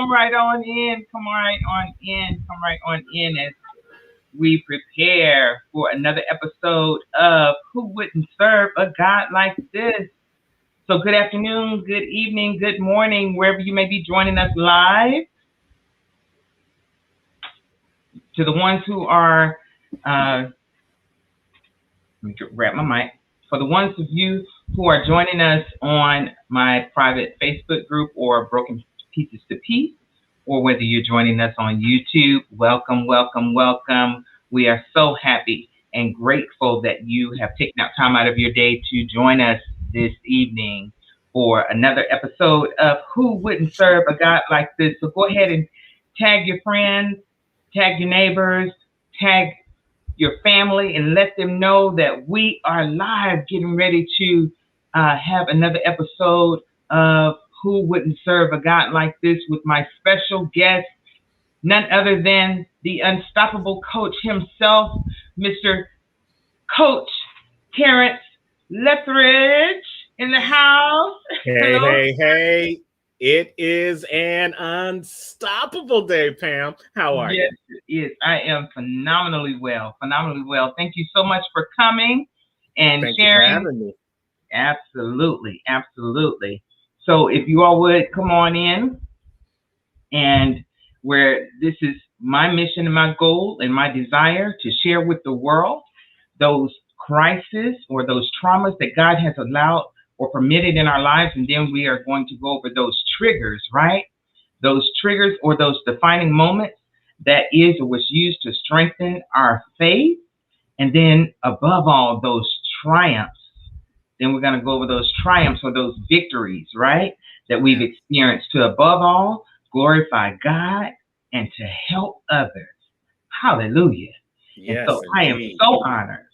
come right on in. Come right on in. Come right on in as we prepare for another episode of Who Wouldn't Serve a God Like This? So, good afternoon, good evening, good morning, wherever you may be joining us live. To the ones who are, let me grab my mic. For the ones of you who are joining us on my private Facebook group or Broken Pieces to Peace, or whether you're joining us on YouTube, welcome, welcome, welcome. We are so happy and grateful that you have taken out time out of your day to join us this evening for another episode of Who Wouldn't Serve a God Like This? So go ahead and tag your friends, tag your neighbors, tag your family, and let them know that we are live getting ready to have another episode of Who Wouldn't Serve a God Like This with my special guest, none other than the unstoppable coach himself, Mr. Coach Terrance Leftridge in the house. Hey, hey. It is an unstoppable day, Pam. How are you? Yes, it is. I am phenomenally well. Phenomenally well. Thank you so much for coming and Thank sharing. you for having me. Absolutely. Absolutely. So if you all would come on in, and where this is my mission and my goal and my desire to share with the world those crises or those traumas that God has allowed or permitted in our lives. And then we are going to go over those triggers, right? Those triggers or those defining moments that is or was used to strengthen our faith. And then above all, those triumphs. Then we're going to go over those triumphs or those victories, right? That we've experienced to above all, glorify God and to help others. Hallelujah. Yes, and so I am so honored.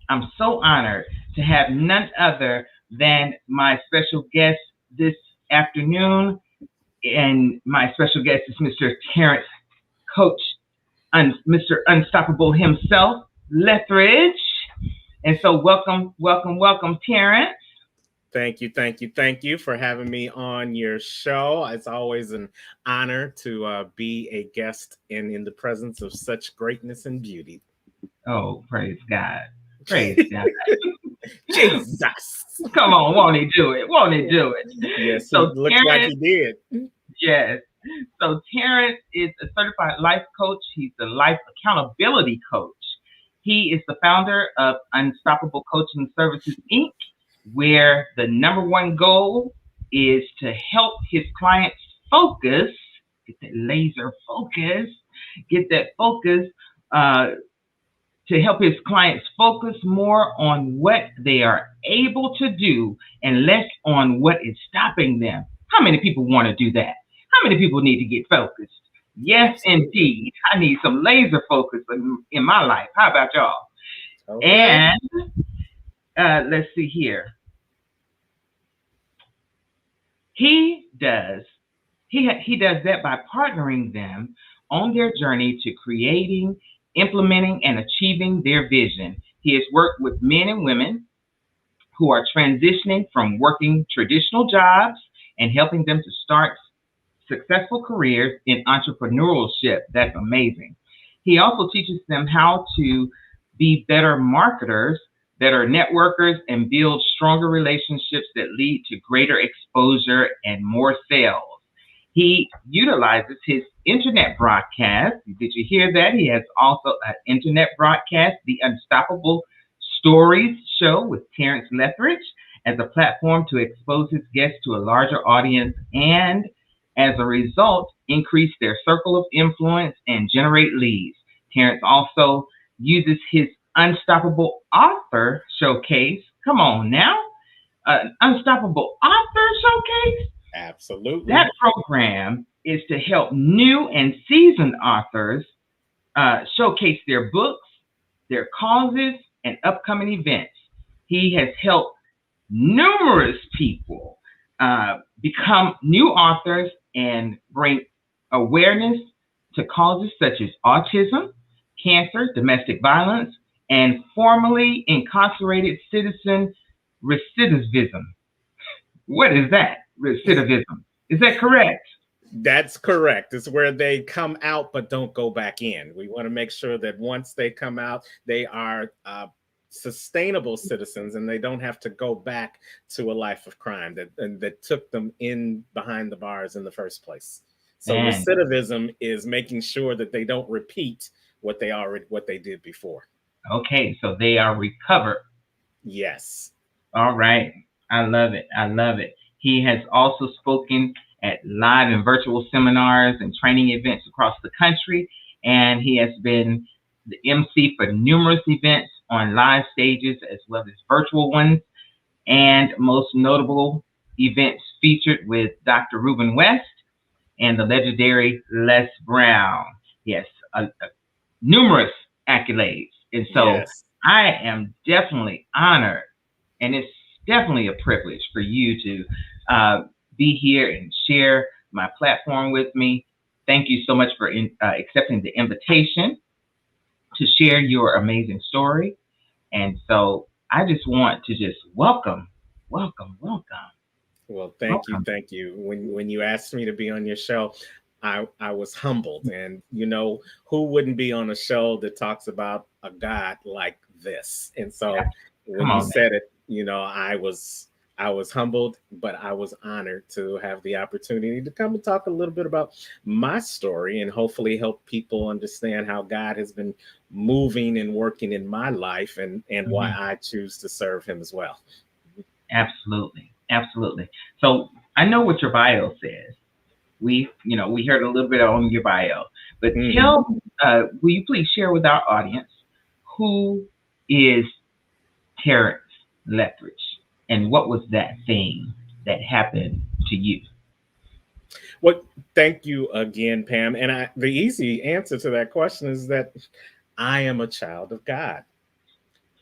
I'm so honored to have none other than my special guest this afternoon. And my special guest is Mr. Terrance, Coach, Mr. Unstoppable himself, Leftridge. And so welcome, welcome, welcome, Terrance. Thank you for having me on your show. It's always an honor to be a guest in the presence of such greatness and beauty. Oh, praise God. Praise God. Jesus. Come on, won't he do it? Won't he do it? Yes, so looks like he did. Yes. So Terrance is a certified life coach. He's a life accountability coach. He is the founder of Unstoppable Coaching Services, Inc., where the number one goal is to help his clients focus, get that laser focus, to help his clients focus more on what they are able to do and less on what is stopping them. How many people want to do that? How many people need to get focused? Yes, indeed. I need some laser focus in my life. How about y'all? Okay. And let's see here. He does that by partnering them on their journey to creating, implementing, and achieving their vision. He has worked with men and women who are transitioning from working traditional jobs and helping them to start successful careers in entrepreneurship. That's amazing. He also teaches them how to be better marketers, better networkers, and build stronger relationships that lead to greater exposure and more sales. He utilizes his internet broadcast. Did you hear that? He has also an internet broadcast, the Unstoppable Stories Show with Terrance Leftridge, as a platform to expose his guests to a larger audience and, as a result, increase their circle of influence and generate leads. Terrance also uses his Unstoppable Author Showcase. Come on now. Unstoppable Author Showcase? Absolutely. That program is to help new and seasoned authors showcase their books, their causes, and upcoming events. He has helped numerous people become new authors and bring awareness to causes such as autism, cancer, domestic violence, and formerly incarcerated citizen recidivism. What is that? Recidivism. Is that correct? That's correct. It's where they come out but don't go back in. We want to make sure that once they come out, they are sustainable citizens and they don't have to go back to a life of crime that took them in behind the bars in the first place. So Man, recidivism is making sure that they don't repeat what they did before. okay, so they are recovered. Yes. All right. I love it. I love it. He has also spoken at live and virtual seminars and training events across the country, and he has been the MC for numerous events on live stages as well as virtual ones, and most notable events featured with Dr. Reuben West and the legendary Les Brown. Yes, numerous accolades. And so Yes. I am definitely honored, and it's definitely a privilege for you to be here and share my platform with me. Thank you so much for accepting the invitation to share your amazing story. And so I just want to just welcome, Well, thank you, welcome. thank you. When you asked me to be on your show, I was humbled, and who wouldn't be on a show that talks about a God like this? And Yeah, so come when you on said it, I was humbled, but I was honored to have the opportunity to come and talk a little bit about my story and hopefully help people understand how God has been moving and working in my life and now. why Mhm. I choose to serve Him as well. Absolutely, absolutely. So I know what your bio says. We heard a little bit on your bio, but Mhm. will you please share with our audience who is Terrance Leftridge and what was that thing that happened to you? Well, thank you again, Pam. And the easy answer to that question is that I am a child of God.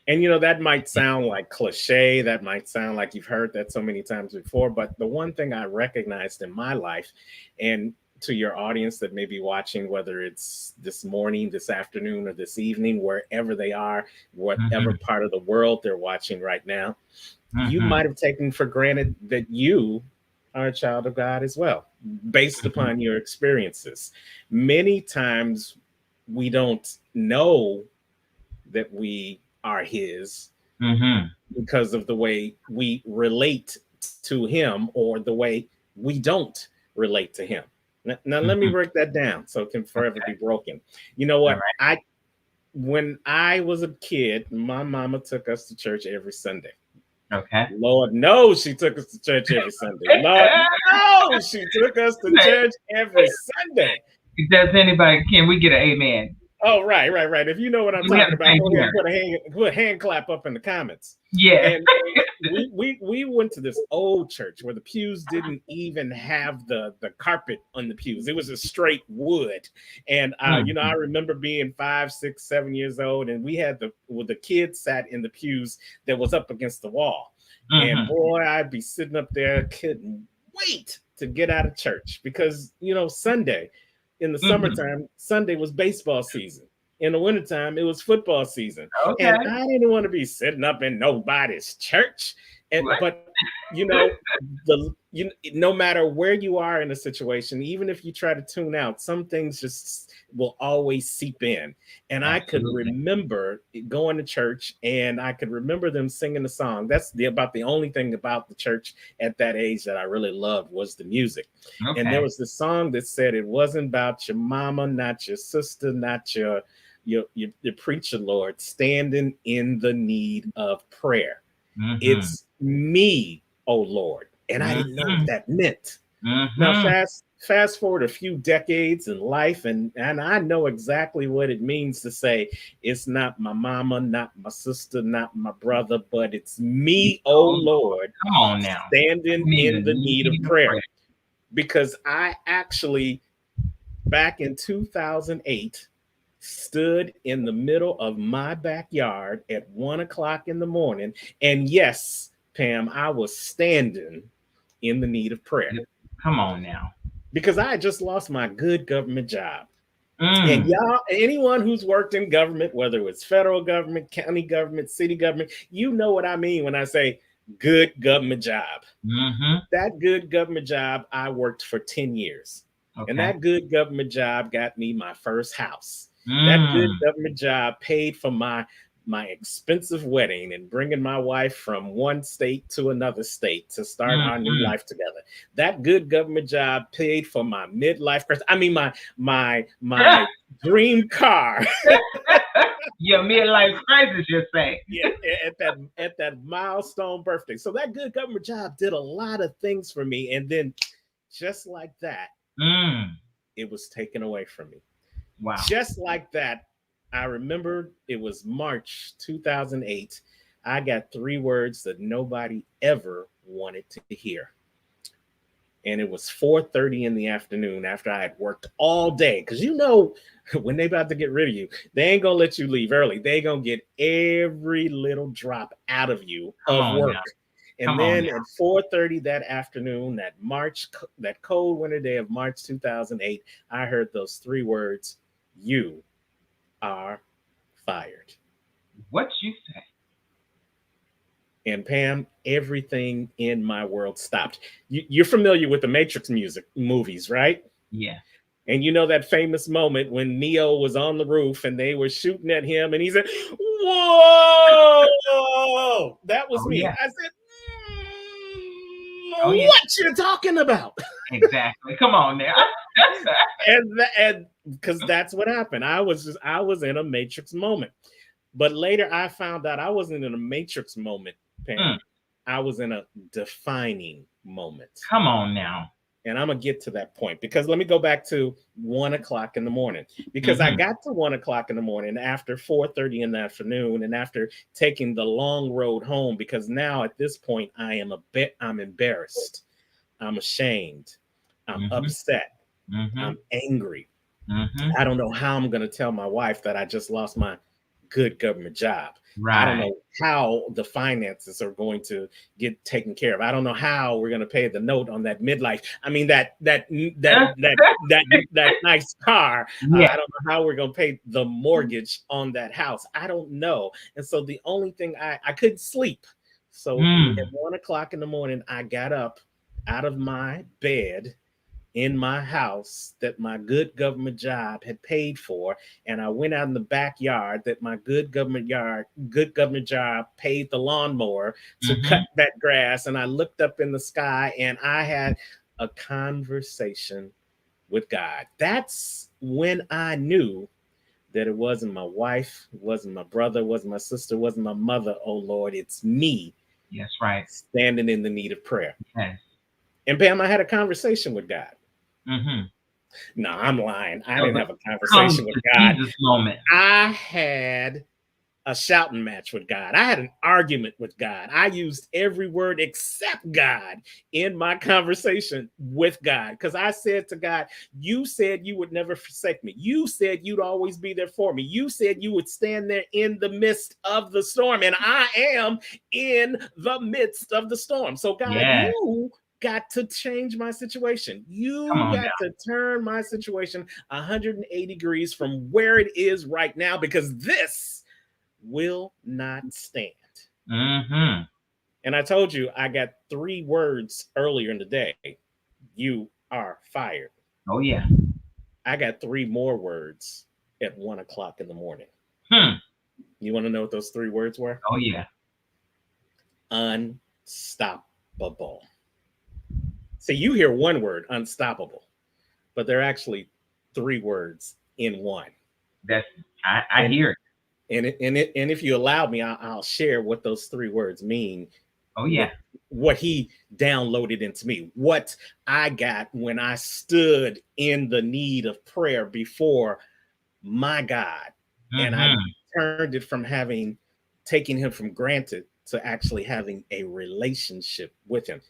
And that might sound like cliche. That might sound like you've heard that so many times before. But the one thing I recognized in my life, and to your audience that may be watching, whether it's this morning, this afternoon, or this evening, wherever they are, whatever Mm-hmm, part of the world they're watching right now, you mm-hmm, might have taken for granted that you are a child of God as well, based mm-hmm, upon your experiences. Many times we don't know that we are His mm-hmm, because of the way we relate to Him or the way we don't relate to Him. Now let me mm-hmm. break that down so it can forever Okay, be broken. You know all what? right. When I was a kid, my mama took us to church every Sunday. Okay. Lord knows she took us to church every Sunday. Lord knows she took us to church every Sunday. Does anybody? Can we get an amen? Oh, right, right, right. If you know what I'm Do we have talking the about, same go ahead here? and put a hand clap up in the comments. Yes. And we went to this old church where the pews didn't even have the carpet on the pews. It was a straight wood. And I Mm-hmm, remember being 5, 6, 7 years old, and we had the kids sat in the pews that was up against the wall. And mm-hmm, boy, I'd be sitting up there, couldn't wait to get out of church because Sunday in the mm-hmm. summertime, Sunday was baseball season. In the wintertime, it was football season. And Okay. I didn't want to be sitting up in nobody's church. What? But you know, no matter where you are in a situation, even if you try to tune out, some things just will always seep in. And I could Absolutely. remember going to church, and I could remember them singing the song. That's about the only thing about the church at that age that I really loved was the music. And there Okay. was this song that said it wasn't about your mama, not your sister, not your preacher, Lord, standing in the need of prayer. Mm-hmm. It's me, oh Lord. And I didn't know what Mm-hmm. that meant. Now Mm-hmm. fast forward a few decades in life, and I know exactly what it means to say it's not my mama, not my sister, not my brother, but it's me, oh Oh, Lord, come on now. standing I need a in the need of need of prayer. prayer. Because I actually, back in 2008, stood in the middle of my backyard at 1 o'clock in the morning. And yes, Pam, I was standing in the need of prayer Come on now. because I had just lost my good government job. And Mm. y'all, anyone who's worked in government, whether it's federal government, county government, city government, you know what I mean when I say good government job. Mm-hmm. That good government job, I worked for 10 years. And Okay. that good government job got me my first house. That good Mm. government job paid for my expensive wedding and bringing my wife from one state to another state to start our new Mm-hmm. life together. That good government job paid for my midlife crisis. I mean, my dream car. Your midlife crisis, you say. Yeah, at that milestone birthday. So that good government job did a lot of things for me, and then just like that, Mm. it was taken away from me. Wow. Just like that, I remember it was March 2008. I got three words that nobody ever wanted to hear. And it was 4:30 in the afternoon after I had worked all day. Because when they about to get rid of you, they ain't gonna let you leave early. They gonna get every little drop out of you Come of on now. work. And Come on then now. at 4:30 that afternoon, that cold winter day of March 2008, I heard those three words: "You are fired." What you say? And Pam, everything in my world stopped. You're familiar with the Matrix music movies, right? Yeah. And you know that famous moment when Neo was on the roof and they were shooting at him and he said, "Whoa!" That was Oh me. yeah. I said, Oh yeah. "What you talking about?" Exactly. Come on now. And because that's what happened. I was in a Matrix moment. But later I found out I wasn't in a Matrix moment, Mm. Pam. I was in a defining moment. Come on now. And I'm gonna get to that point because let me go back to 1 o'clock in the morning. Because I Mm-hmm. got to 1 o'clock in the morning after 4:30 in the afternoon, and after taking the long road home, because now at this point I'm embarrassed, I'm ashamed, I'm Mm-hmm. upset, Mm-hmm. I'm angry. Mm-hmm. I don't know how I'm going to tell my wife that I just lost my good government job. I don't Right. know how the finances are going to get taken care of. I don't know how we're going to pay the note on that midlife. I mean that nice car. Yeah. I don't know how we're going to pay the mortgage on that house. I don't know. And so the only thing I couldn't sleep. So at Mm. 1 o'clock in the morning, I got up out of my bed in my house that my good government job had paid for, and I went out in the backyard that my good government job paid the lawnmower to Mm-hmm. cut that grass, and I looked up in the sky and I had a conversation with God. That's when I knew that it wasn't my wife, it wasn't my brother, it wasn't my sister, it wasn't my mother. Oh Lord, it's me Yes, right. standing in the need of prayer. Yes. And Pam, I had a conversation with God. Mm-hmm. No, I'm lying. I So didn't the have a come conversation with to God. Jesus moment. I had a shouting match with God. I had an argument with God. I used every word except God in my conversation with God because I said to God, "You said you would never forsake me. You said you'd always be there for me. You said you would stand there in the midst of the storm, and I am in the midst of the storm. So, God, Yes. you got to change my situation. Come You on got now. to turn my situation 180 degrees from where it is right now because this will not stand." Mm-hmm. And I told you I got three words earlier in the day. You are fired. Oh yeah. I got three more words at 1 o'clock in the morning. Hmm. You want to know what those three words were? Oh yeah. Unstoppable. See, you hear one word, unstoppable, but they're actually three words in one. That's I And hear it. and if you allow me, I'll share what those three words mean Oh with yeah. what he downloaded into me, what I got when I stood in the need of prayer before my God. And I Mm-hmm. turned it from taking him from granted to actually having a relationship with him.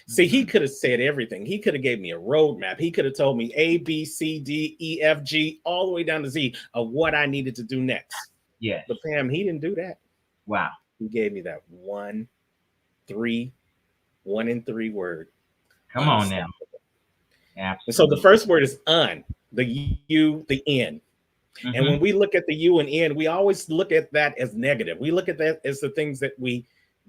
See, he Mm-hmm. could have said everything. He could have gave me a roadmap. He could have told me A, B, C, D, E, F, G, all the way down to Z of what I needed to do next. Yes. But Pam, he didn't do that. Wow. He gave me that three, one in three word, Come on now. unstoppable. And so the Absolutely. first word is the U, the N. And when we Mm-hmm. look at the U and N, we always look at that as negative. We look at that as the things that we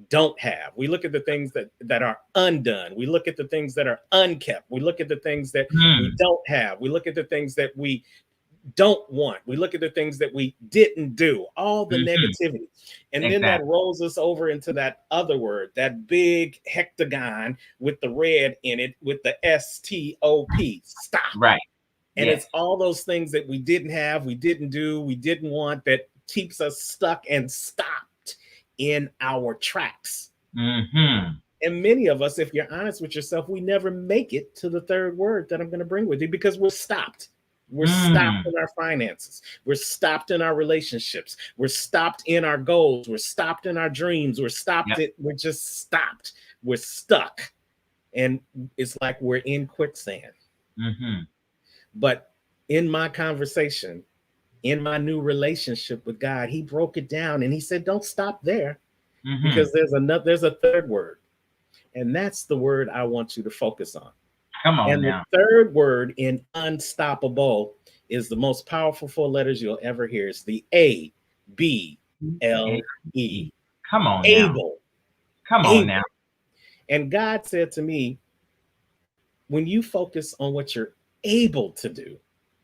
don't have. We look at the things that are undone. We look at the things that are unkept. We look at the things that we Mm. don't have. We look at the things that we don't want. We look at the things that we didn't do, all the Mm-hmm. negativity. And then that Exactly. rolls us over into that other word, that big hectagon with the red in it, with the STOP, stop. Right. And Yes. it's all those things that we didn't have, we didn't do, we didn't want, that keeps us stuck and stopped in our tracks. Mm-hmm. And many of us, if you're honest with yourself, we never make it to the third word that I'm going to bring with you because we're stopped. We're stopped Mm. in our finances. We're stopped in our relationships. We're stopped in our goals. We're stopped in our dreams. We're stopped Yep. it. We're just stopped. We're stuck. And it's like we're in quicksand. Mm-hmm. But in my conversation, in my new relationship with God, he broke it down and he said, don't stop there Mm-hmm. because there's a third word. And that's the word I want you to focus on. Come on And the now. third word in unstoppable is the most powerful four letters you'll ever hear. It's the ABLE. Come on now. Able. Come on now. Able. And God said to me, when you focus on what you're able to do,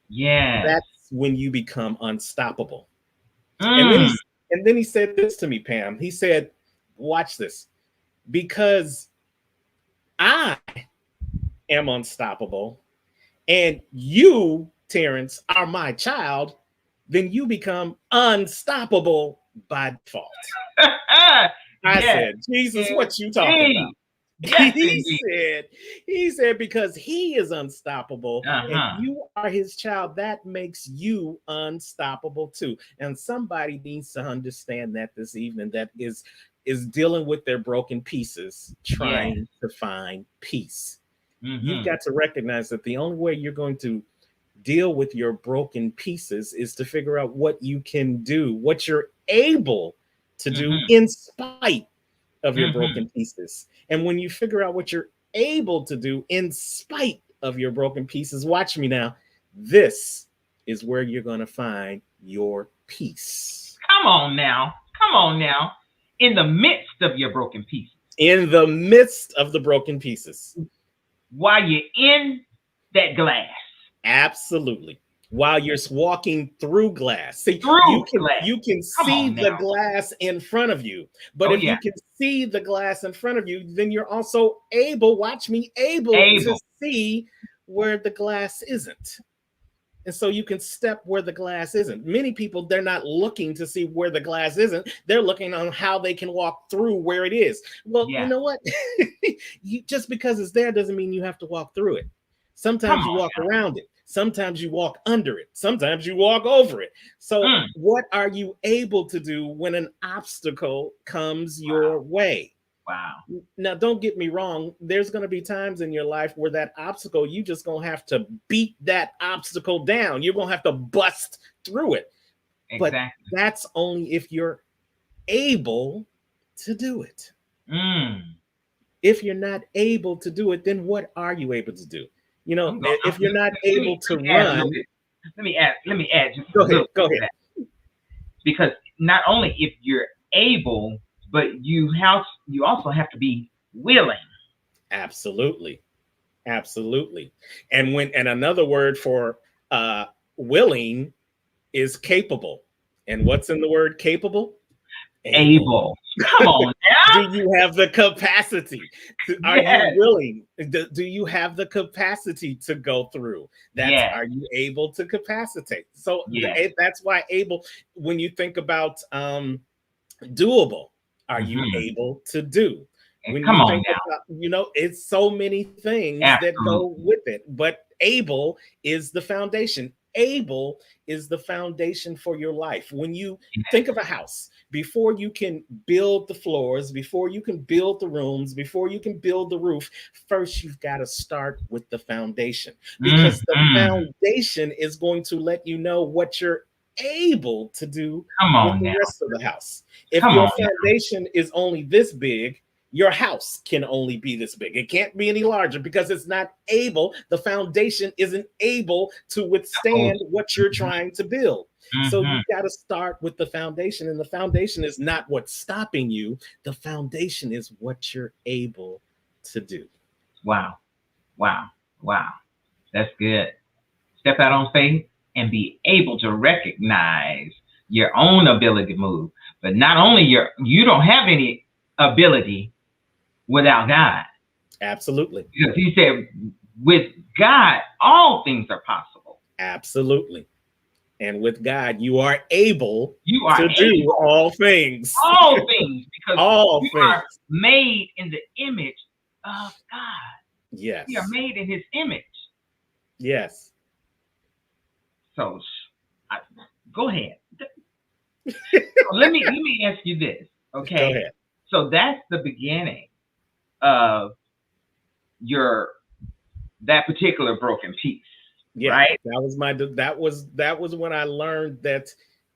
Yes. that's when you become unstoppable. And then he Mm. and then he said this to me, Pam. He said, watch this. Because I am unstoppable and you, Terrance, are my child, then you become unstoppable by default. I Yes, said, Jesus, what you talking about? indeed. Yes, He indeed. said, because he is unstoppable and Uh-huh. you are his child, that makes you unstoppable too. And somebody needs to understand that this evening, that is dealing with their broken pieces, Yes. trying to find peace. You've Mm-hmm. got to recognize that the only way you're going to deal with your broken pieces is to figure out what you can do, what you're able to do Mm-hmm. in spite of your Mm-hmm. broken pieces. And when you figure out what you're able to do in spite of your broken pieces, watch me now. This is where you're going to find your peace. Come on now. Come on now. In the midst of your broken pieces, In the midst of the broken pieces. while you're in that glass, Absolutely. While you're walking through glass. See, through glass. you can Come see on the now. glass in front of you. But Oh if yeah. you can see the glass in front of you, then you're also able, watch me, able to Able. see where the glass isn't. And so you can step where the glass isn't. Many people, they're not looking to see where the glass isn't. They're looking on how they can walk through where it is. Well, you Yeah. know what? Just because it's there doesn't mean you have to walk through it. Come Sometimes you on walk around it. Sometimes you walk under it. Sometimes you walk over it. So, now. Mm. what are you able to do when an obstacle comes Wow. your way? Wow. Now, don't get me wrong. There's going to be times in your life where that obstacle, you just going to have to beat that obstacle down. You're going to have to bust through it. But Exactly. that's only if you're able to do it. Mm. If you're not able to do it, then what are you able to do? You know, I'm going. if you're not Let me able to add a little run, bit. Let me add just a go little ahead. bit Go to ahead. that, because not only if you're able, but you also have to be willing. Absolutely. Absolutely. And another word for willing is capable. And what's in the word capable? Able. Able. Come on Do now. you have the capacity? Are you Yes. willing? Do you have the capacity to go through? That's, Yes. are you able to capacitate? So Yes. that's why able, when you think about doable, are you Mm-hmm. able to do? And When you come on think now. about, it's so many things that go Absolutely. with it, but able is the foundation. Able is the foundation for your life. When you think of a house, before you can build the floors, before you can build the rooms, before you can build the roof, first you've got to start with the foundation, because the Mm-hmm. foundation is going to let you know what you're able to do Come with on the now. rest of the house. If Come your on now. foundation is only this big, Your house can only be this big. It can't be any larger because it's not able, the foundation isn't able to Oh, withstand what you're trying to build. So mm-hmm. you got to start with the foundation, and the foundation is not what's stopping you. The foundation is what you're able to do. Wow. Wow. Wow. That's good. Step out on faith and be able to recognize your own ability to move. But not only you don't have any ability without God. Absolutely. Because he said, with God, all things are possible. Absolutely. And with God, you are able You are to do able all things. all things because All we are things. made in the image of God. We are Yes. made in his image. Yes. So I, go ahead. So let me ask you this, Go okay? ahead. So that's the beginning of your that particular broken piece, Yeah, right? that was when I learned that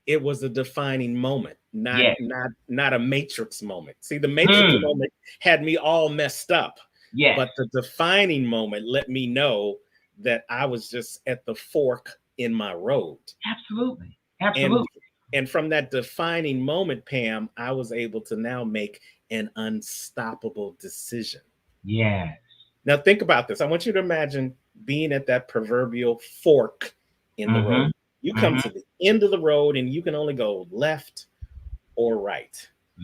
it was a defining moment, not Yes. not a matrix moment. See, the matrix Mm, moment had me all messed up, yes. but the defining moment let me know that I was just at the fork in my road. Absolutely. And Absolutely. from that defining moment, Pam, I was able to now make an unstoppable decision. Yes. Now, think about this. I want you to imagine being at that proverbial fork in the road. Mm-hmm. You come Mm-hmm. to the end of the road and you can only go left or right.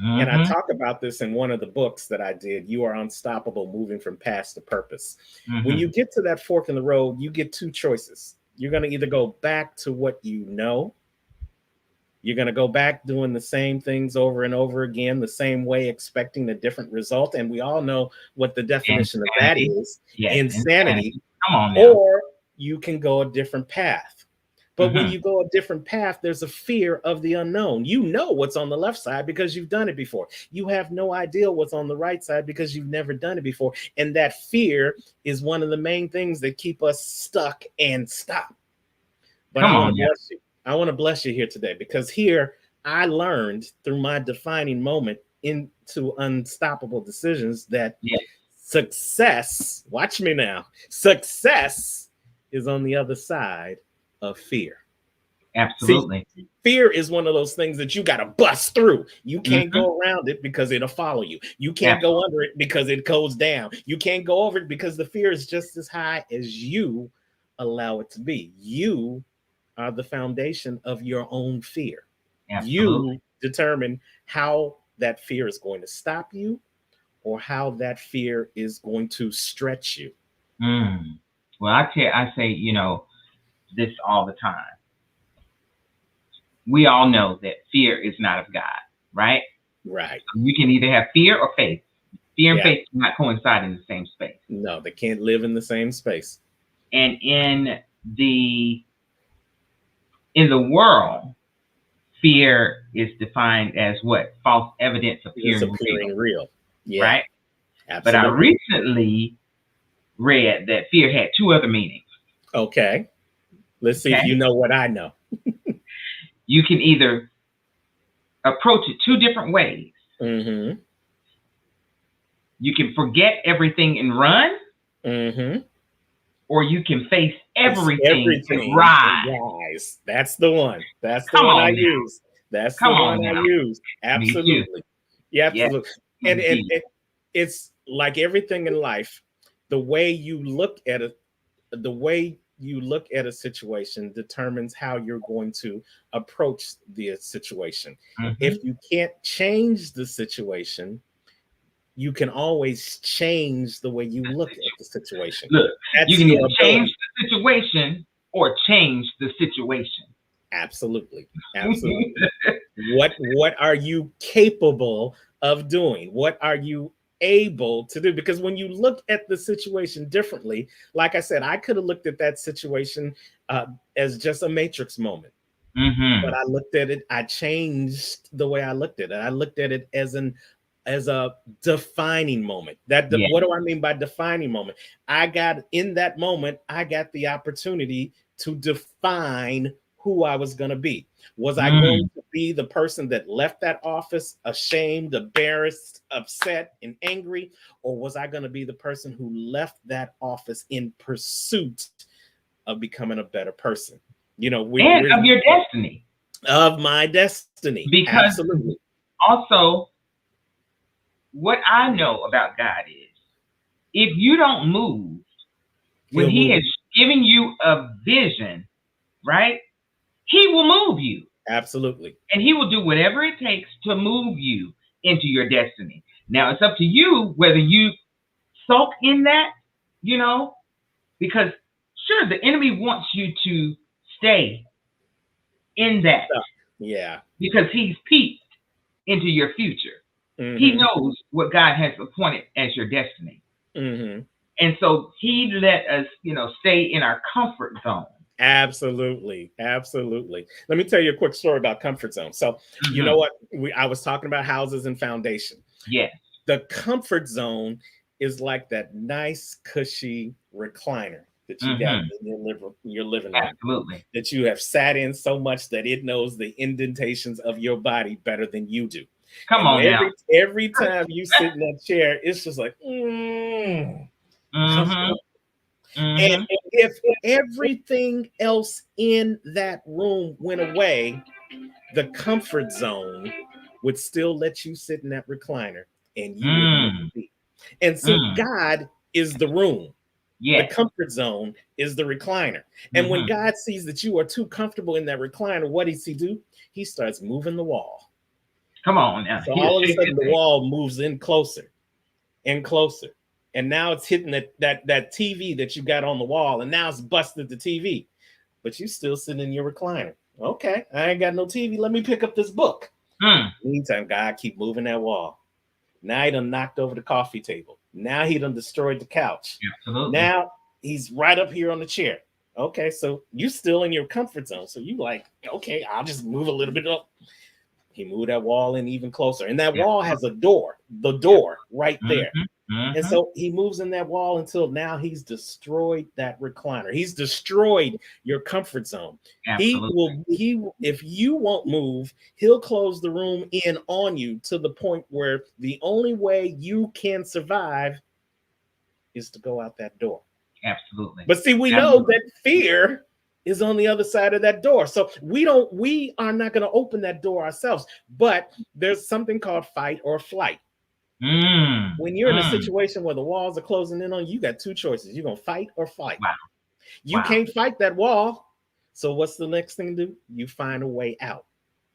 And I Mm-hmm. talk about this in one of the books that I did. You Are Unstoppable, Moving from Past to Purpose. When Mm-hmm. you get to that fork in the road, you get two choices. You're going to either go back to what you know. You're going to go back doing the same things over and over again, the same way, expecting a different result. And we all know what the definition of that Insanity. is: Yes. insanity. Insanity. Come on now. Or you can go a different path. But when Mm-hmm. you go a different path, there's a fear of the unknown. You know what's on the left side because you've done it before. You have no idea what's on the right side because you've never done it before. And that fear is one of the main things that keep us stuck and stop. But I Come want to on now. bless you. I want to bless you here today because here I learned through my defining moment into unstoppable decisions that Yes. success, watch me now, success is on the other side of fear. See, Absolutely. fear is one of those things that you got to bust through. You can't Mm-hmm. go around it because it'll follow you. You can't go Absolutely. under it because it goes down. You can't go over it because the fear is just as high as you allow it to be. You are the foundation of your own fear. Absolutely. You determine how that fear is going to stop you or how that fear is going to stretch you. Mm. Well, I say, this all the time. We all know that fear is not of God, right? Right. You can either have fear or faith. Fear and Yeah. faith cannot coincide in the same space. No, they can't live in the same space. And the in the world, fear is defined as what? False evidence It's appearing real, appearing real. Yeah, right? But I absolutely. recently read that fear had two other meanings. Okay. Let's see if you Okay. know what I know. You can either approach it two different ways. Mm-hmm. You can forget everything and run, Mm-hmm. or you can face It's everything and everything and rise. rise. That's the one. That's the Come one I on now. use. That's the Come one on I now. use. Me too. Absolutely. Yeah, Yes, absolutely. And indeed. it's like everything in life, the way you look at it, the way you look at a situation determines how you're going to approach the situation. Hmm. If you can't change the situation, you can always change the way you look at the situation. Look, you That's can your either change ability. the situation or change the situation. Absolutely. Absolutely. What are you capable of doing? What are you able to do? Because when you look at the situation differently, like I said, I could have looked at that situation as just a matrix moment, but Hmm. I looked at it, I changed the way I looked at it. I looked at it as a defining moment. Yeah. What do I mean by defining moment? I got in that moment, I got the opportunity to define who I was going to be. Was I going Mm. to be the person that left that office ashamed, embarrassed, upset, and angry? Or was I going to be the person who left that office in pursuit of becoming a better person? And We're of your destiny. of my destiny. Because Absolutely. also, what I know about God is if you don't move when He'll He move is you. giving you a vision, right? He will move you Absolutely. and He will do whatever it takes to move you into your destiny. Now, it's up to you whether you sulk in that, you know, because sure, the enemy wants you to stay in that Stuff. Yeah. because he's peeked into your future. He Mm-hmm. knows what God has appointed as your destiny. Mm-hmm. And so he let us, stay in our comfort zone. Absolutely. Absolutely. Let me tell you a quick story about comfort zone. So, you know Hmm. what? I was talking about houses and foundation. Yes. The comfort zone is like that nice, cushy recliner that you got Hmm. in your living room, Absolutely. that you have sat in so much that it knows the indentations of your body better than you do. Come And on now. every time you sit in that chair, it's just like, Hmm. comfortable. And Hmm. if everything else in that room went away, the comfort zone would still let you sit in that recliner and you would miss Mm. a beat. And see, Mm. God is the room. The Yes. comfort zone is the recliner. And when Hmm. God sees that you are too comfortable in that recliner, what does he do? He starts moving the wall. Come on now. So He'll all of a shake sudden this the thing. wall moves in closer and closer. And now it's hitting that TV that you got on the wall, and now it's busted the TV. But you still sitting in your recliner. Okay, I ain't got no TV. Let me pick up this book. Mm. Meantime, God keep moving that wall. Now he done knocked over the coffee table. Now he done destroyed the couch. Absolutely. Now he's right up here on the chair. Okay, so you still in your comfort zone. So you like, okay, I'll just move a little bit up. He moved that wall in even closer. And that wall has a door, the door right there. Hmm. And Hmm. so he moves in that wall until now he's destroyed that recliner. He's destroyed your comfort zone. Absolutely. If you won't move, he'll close the room in on you to the point where the only way you can survive is to go out that door. Absolutely. But see, we know Absolutely. that fear is on the other side of that door. So we are not going to open that door ourselves. But there's something called fight or flight. Mm. When you're in a Mm. situation where the walls are closing in on you, you got two choices. You're going to fight or flight. Wow. You Wow. can't fight that wall. So what's the next thing to do? You find a way out.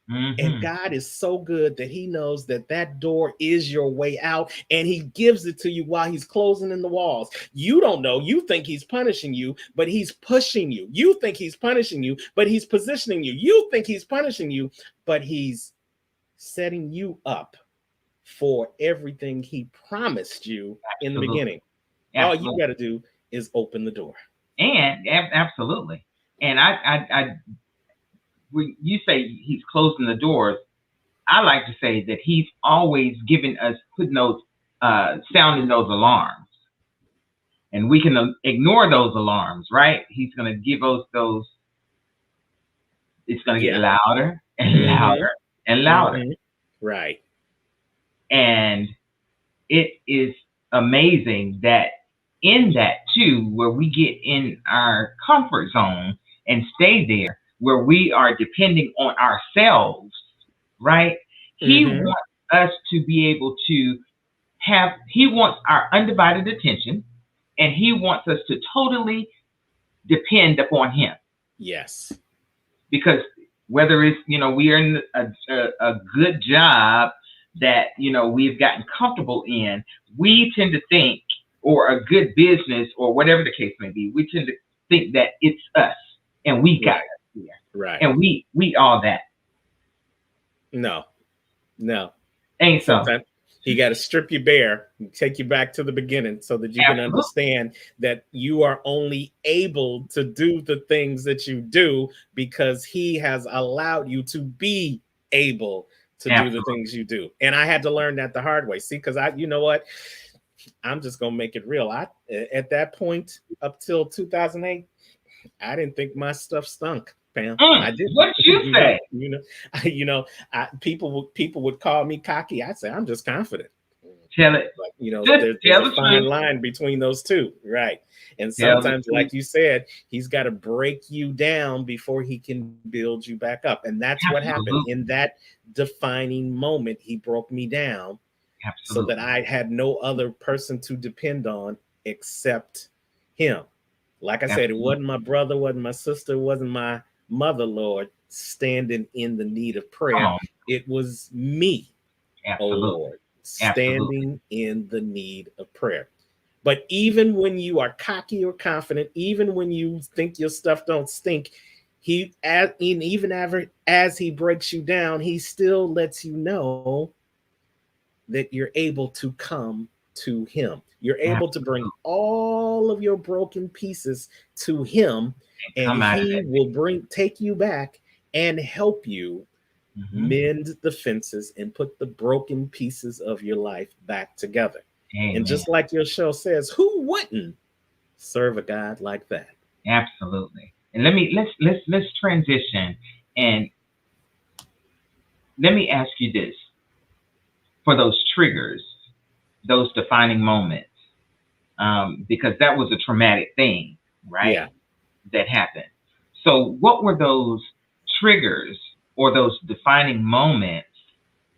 And Hmm. God is so good that he knows that that door is your way out, and he gives it to you while he's closing in the walls. You don't know. You think he's punishing you, but he's pushing you. You think he's punishing you, but he's positioning you. You think he's punishing you, but he's setting you up for everything he promised you in the Absolutely. beginning. All you Absolutely. got to do is open the door. And absolutely. And when you say he's closing the doors, I like to say that he's always giving us, putting those, sounding those alarms, and we can ignore those alarms, right? He's going to give us those. It's going to get Yeah. louder and louder Mm-hmm. and louder, Mm-hmm. Right. and it is amazing that in that too, where we get in our comfort zone and stay there, where we are depending on ourselves, right? He Mm-hmm. wants us to be able to he wants our undivided attention, and he wants us to totally depend upon him. Yes. Because whether it's, we are in a good job that, we've gotten comfortable in, we tend to think, or a good business, or whatever the case may be, we tend to think that it's us and we got Right. us here, Right. and we all that. No. No. Ain't so. Sometimes he got to strip you bare and take you back to the beginning so that you can Absolutely. understand that you are only able to do the things that you do because he has allowed you to be able to do the Absolutely. things you do. And I had to learn that the hard way. See, because you know what? I'm just gonna make it real. At that point up till 2008, I didn't think my stuff stunk, Pam. I What didn't. did you say? People would call me cocky. I'd say I'm just confident. Tell it. But Just there's tell a the fine truth. line between those two, right? And Tell the sometimes, truth. like you said, he's got to break you down before he can build you back up. And that's what happened in Absolutely. that defining moment. He broke me down so that Absolutely. I had no other person to depend on except him. Like I said, it Absolutely. wasn't my brother, wasn't my sister, wasn't my mother, Lord, standing in the need of Come prayer. on. It was me, oh Absolutely. Lord, Absolutely. standing in the need of prayer. But even when you are cocky or confident, even when you think your stuff don't stink, as he breaks you down, he still lets you know that you're able to come to him. You're able to bring Absolutely. all of your broken pieces to him, And and come out of he that. will take you back and help you Hmm. mend the fences and put the broken pieces of your life back together. And Amen. just like your show says, who wouldn't serve a God like that? Absolutely. And let's transition, and let me ask you this: for those triggers, those defining moments, because that was a traumatic thing, Yeah. right? That happened. So, what were those triggers or those defining moments?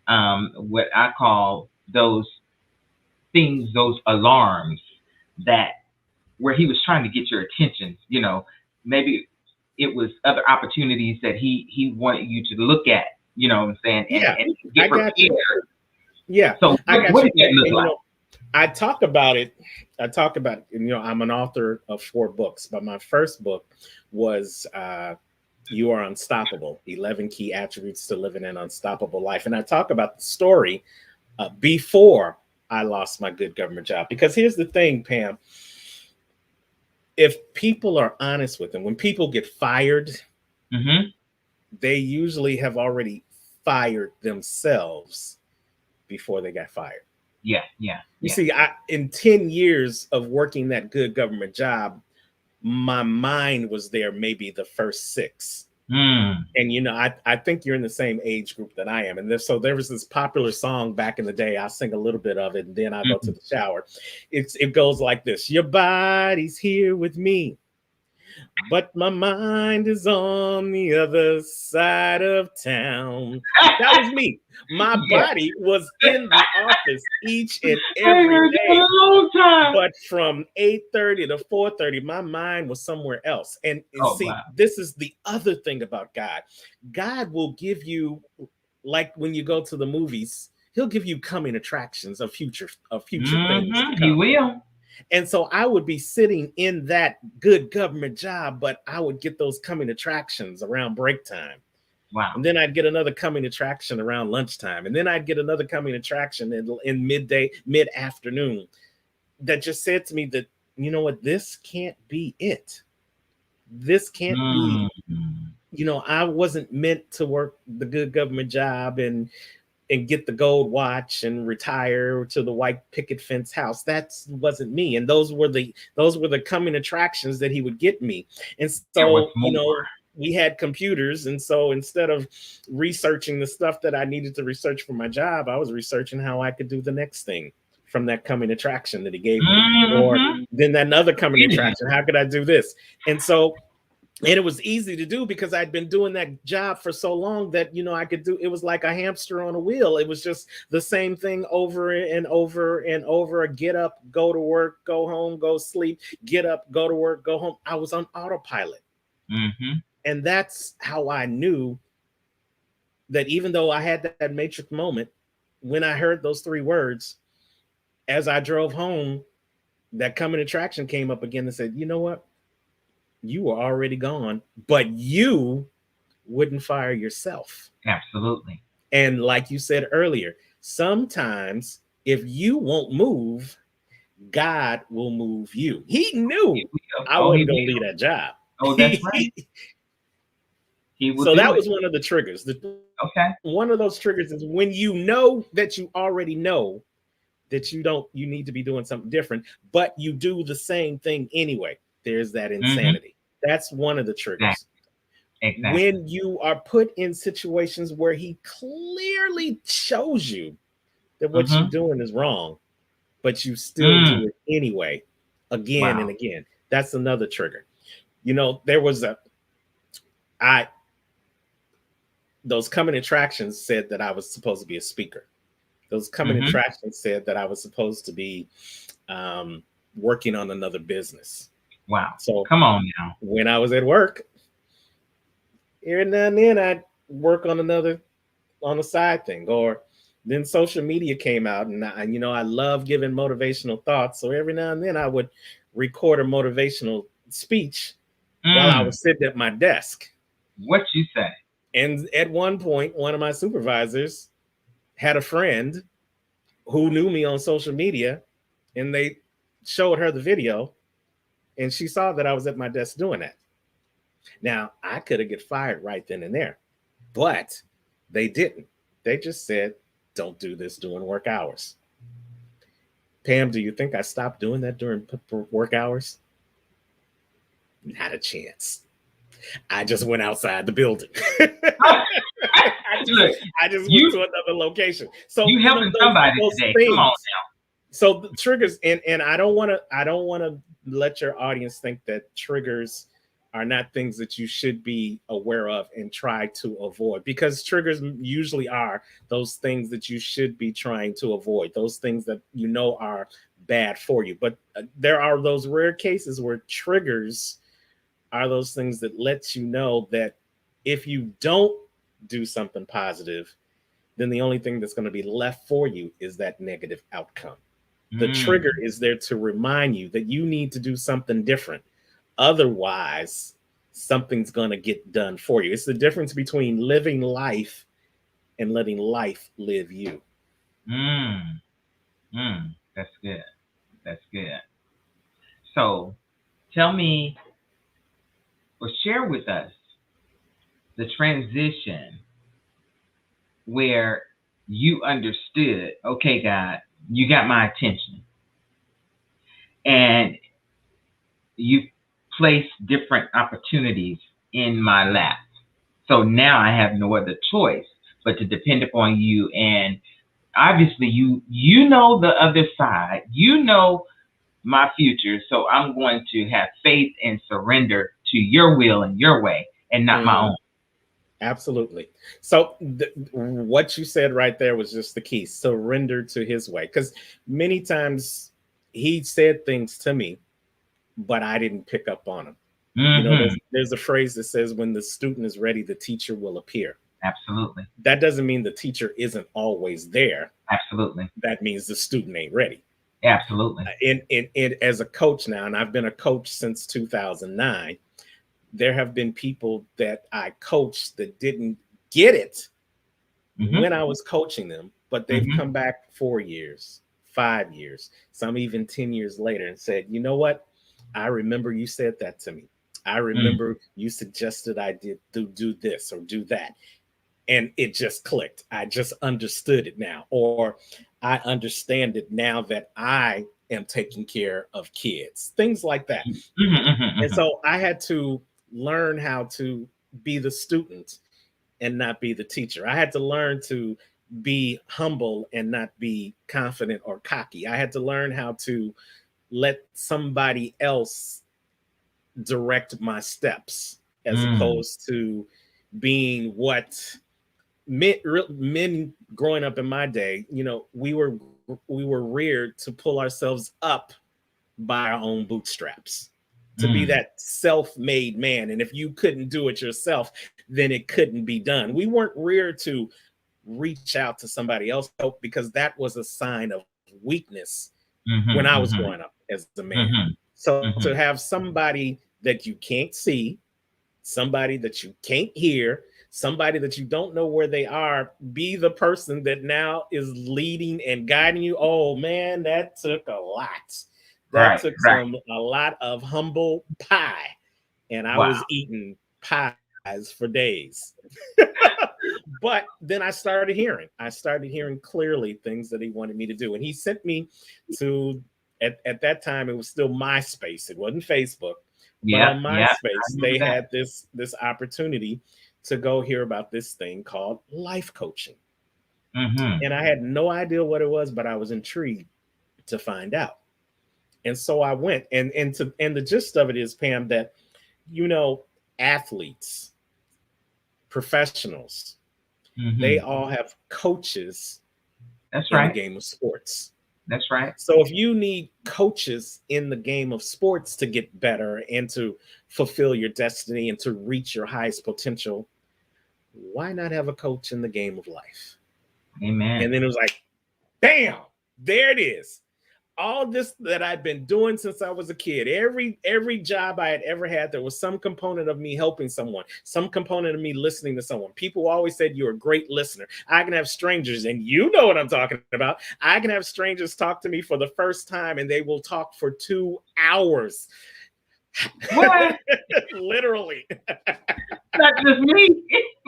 What I call those things, those alarms that where he was trying to get your attention. Maybe it was other opportunities that he wanted you to look at. You know what I'm saying, Yeah. and I get got you. prepared. Yeah. So, I what got you. did that look And like? I talk about it. I talk about, I'm an author of 4 books, but my first book was You Are Unstoppable, 11 Key Attributes to Living an Unstoppable Life. And I talk about the story before I lost my good government job. Because here's the thing, Pam, if people are honest with them, when people get fired, Hmm. they usually have already fired themselves before they got fired. Yeah, yeah, You yeah. see, in 10 years of working that good government job, my mind was there maybe the first 6. Mm. And I think you're in the same age group that I am. And so there was this popular song back in the day. I'll sing a little bit of it and then I'll go to Hmm. the shower. It goes like this: your body's here with me, but my mind is on the other side of town. That was me. My Yeah. body was in the office each and I ain't every heard that in day. a long time. But from 8:30 to 4:30, my mind was somewhere else. And Oh see, wow. this is the other thing about God. God will give you, like when you go to the movies, he'll give you coming attractions of future things to He come. will. And so I would be sitting in that good government job, but I would get those coming attractions around break time. Wow. And then I'd get another coming attraction around lunchtime. And then I'd get another coming attraction in midday, mid afternoon, that just said to me that, you know what, this can't be it. This can't be, Mm. I wasn't meant to work the good government job and get the gold watch and retire to the white picket fence house. That wasn't me. And those were the coming attractions that he would get me. And There so, was more. we had computers. And so instead of researching the stuff that I needed to research for my job, I was researching how I could do the next thing from that coming attraction that he gave me. Or Mm-hmm. then that another coming attraction. How could I do this? And so, and it was easy to do because I'd been doing that job for so long that I could do. It was like a hamster on a wheel. It was just the same thing over and over and over. Get up, go to work, go home, go sleep, get up, go to work, go home. I was on autopilot. Mm-hmm. And that's how I knew that even though I had that matrix moment, when I heard those 3 words, as I drove home, that coming attraction came up again and said, you know what, you were already gone, but you wouldn't fire yourself. Absolutely. And like you said earlier, sometimes if you won't move, God will move you. He He knew will. I Oh, he wasn't going to leave will. that job. Oh, that's right. He will So do that it. was one of the triggers. Okay. One of those triggers is when you know that you already know that you need to be doing something different, but you do the same thing anyway. There's that Mm-hmm. insanity. That's one of the Exactly. triggers. Exactly. When you are put in situations where he clearly shows you that what you're Mm-hmm. doing is wrong, but you still Mm. do it anyway, again and Wow. again. That's another trigger. There was I those coming attractions said that I was supposed to be a speaker. Those coming Mm-hmm. attractions said that I was supposed to be um, working on another business. Wow. So Come on now. when I was at work, every now and then I'd work on a side thing, or then social media came out, and I love giving motivational thoughts. So every now and then I would record a motivational speech while I Mm. was sitting at my desk. What you say? And at one point, one of my supervisors had a friend who knew me on social media, and they showed her the video, and she saw that I was at my desk doing that. Now, I could have get fired right then and there, but they didn't. They just said, "Don't do this during work hours." Pam, do you think I stopped doing that during work hours? Not a chance. I just went outside the building. I just Look, I just went to you another location. So you helping somebody those today. Come on things. So the triggers, and I don't want to let your audience think that triggers are not things that you should be aware of and try to avoid, because triggers usually are those things that you should be trying to avoid, those things that are bad for you. But there are those rare cases where triggers are those things that let you know that if you don't do something positive, then the only thing that's going to be left for you is that negative outcome. The now. trigger is there to remind you that you need to do something different. Otherwise, something's going to get done for you. It's the difference between living life and letting life live you. Mm. That's good. That's good. So tell me or share with us the transition where you understood, okay, God, you got my attention, and you placed different opportunities in my lap. So now I have no other choice but to depend upon you. And obviously you know the other side. You know my future. So I'm going to have faith and surrender to your will and your way and not my Mhm. own. Absolutely. So what you said right there was just the key: surrender to His way. Because many times He said things to me, but I didn't pick up on them. Mm-hmm. There's a phrase that says, "When the student is ready, the teacher will appear." Absolutely. That doesn't mean the teacher isn't always there. Absolutely. That means the student ain't ready. Absolutely. In as a coach now, and I've been a coach since 2009, there have been people that I coached that didn't get it Mm-hmm. when I was coaching them, but they've Mm-hmm. come back 4 years, 5 years, some even 10 years later and said, "You know what? I remember you said that to me. I Mm. remember you suggested I did do this or do that. And it just clicked. I just understood it now, or I understand it now that I am taking care of kids," things like that. Mm-hmm. Mm-hmm. And Mm-hmm. so I had to learn how to be the student and not be the teacher. I had to learn to be humble and not be confident or cocky. I had to learn how to let somebody else direct my steps, as Mm. opposed to being what men growing up in my day. We were reared to pull ourselves up by our own bootstraps, to be Mm. that self-made man, and if you couldn't do it yourself, then it couldn't be done. We weren't reared to reach out to somebody else help, because that was a sign of weakness when I Mm-hmm. was Mm-hmm. growing up as a man. Mm-hmm. So to Mm-hmm. have somebody that you can't see, somebody that you can't hear, somebody that you don't know where they are, be the person that now is leading and guiding you. Oh man, that took a lot. That Right. took Right. a lot of humble pie. And I Wow. was eating pies for days. But then I started hearing clearly things that he wanted me to do. And he sent me to, at that time, it was still MySpace. It wasn't Facebook, But Yep, on yep. I MySpace, remember they that. had this opportunity to go hear about this thing called life coaching. Mm-hmm. And I had no idea what it was, but I was intrigued to find out. And so I went, and the gist of it is, Pam, that you know, athletes, professionals, they Mm-hmm. all have coaches That's in the right. game of sports. That's right. So if you need coaches in the game of sports to get better and to fulfill your destiny and to reach your highest potential, why not have a coach in the game of life? And Amen. then it was like, bam, there it is. All this that I've been doing since I was a kid, every job I had ever had, there was some component of me helping someone, some component of me listening to someone. People always said you're a great listener. I can have strangers, and you know what I'm talking about. I can have strangers talk to me for the first time, and they will talk for 2 hours. What? Literally. Not just me.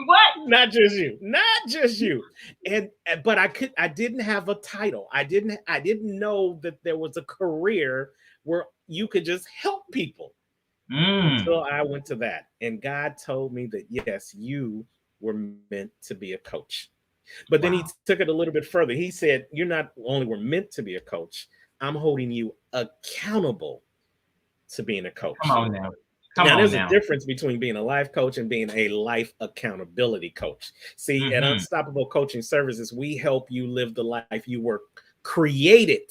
What? Not just you, not just you. And but I didn't have a title. I didn't know that there was a career where you could just help people Mm. until I went to that. And God told me that yes, you were meant to be a coach. But then he Wow. took it a little bit further. He said, you're not only were meant to be a coach, I'm holding you accountable to being a Come coach. on now. Come Now, on there's a now. difference between being a life coach and being a life accountability coach. See, at Mm-hmm. Unstoppable Coaching Services, we help you live the life you were created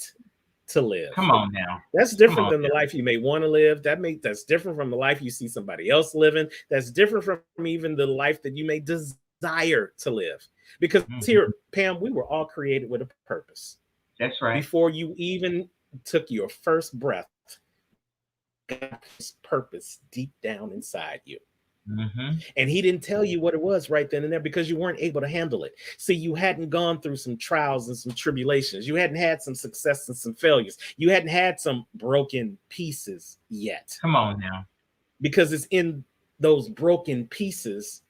to live. Come on now. That's Come different on than the life you may want to live. That's different from the life you see somebody else living. That's different from even the life that you may desire to live. Because now. here, Mm-hmm. Pam, we were all created with a purpose. That's right. Before you even took your first breath, God placed purpose deep down inside you. Mm-hmm. And he didn't tell you what it was right then and there because you weren't able to handle it. See, you hadn't gone through some trials and some tribulations. You hadn't had some success and some failures. You hadn't had some broken pieces yet. Come on now. Because it's in those broken pieces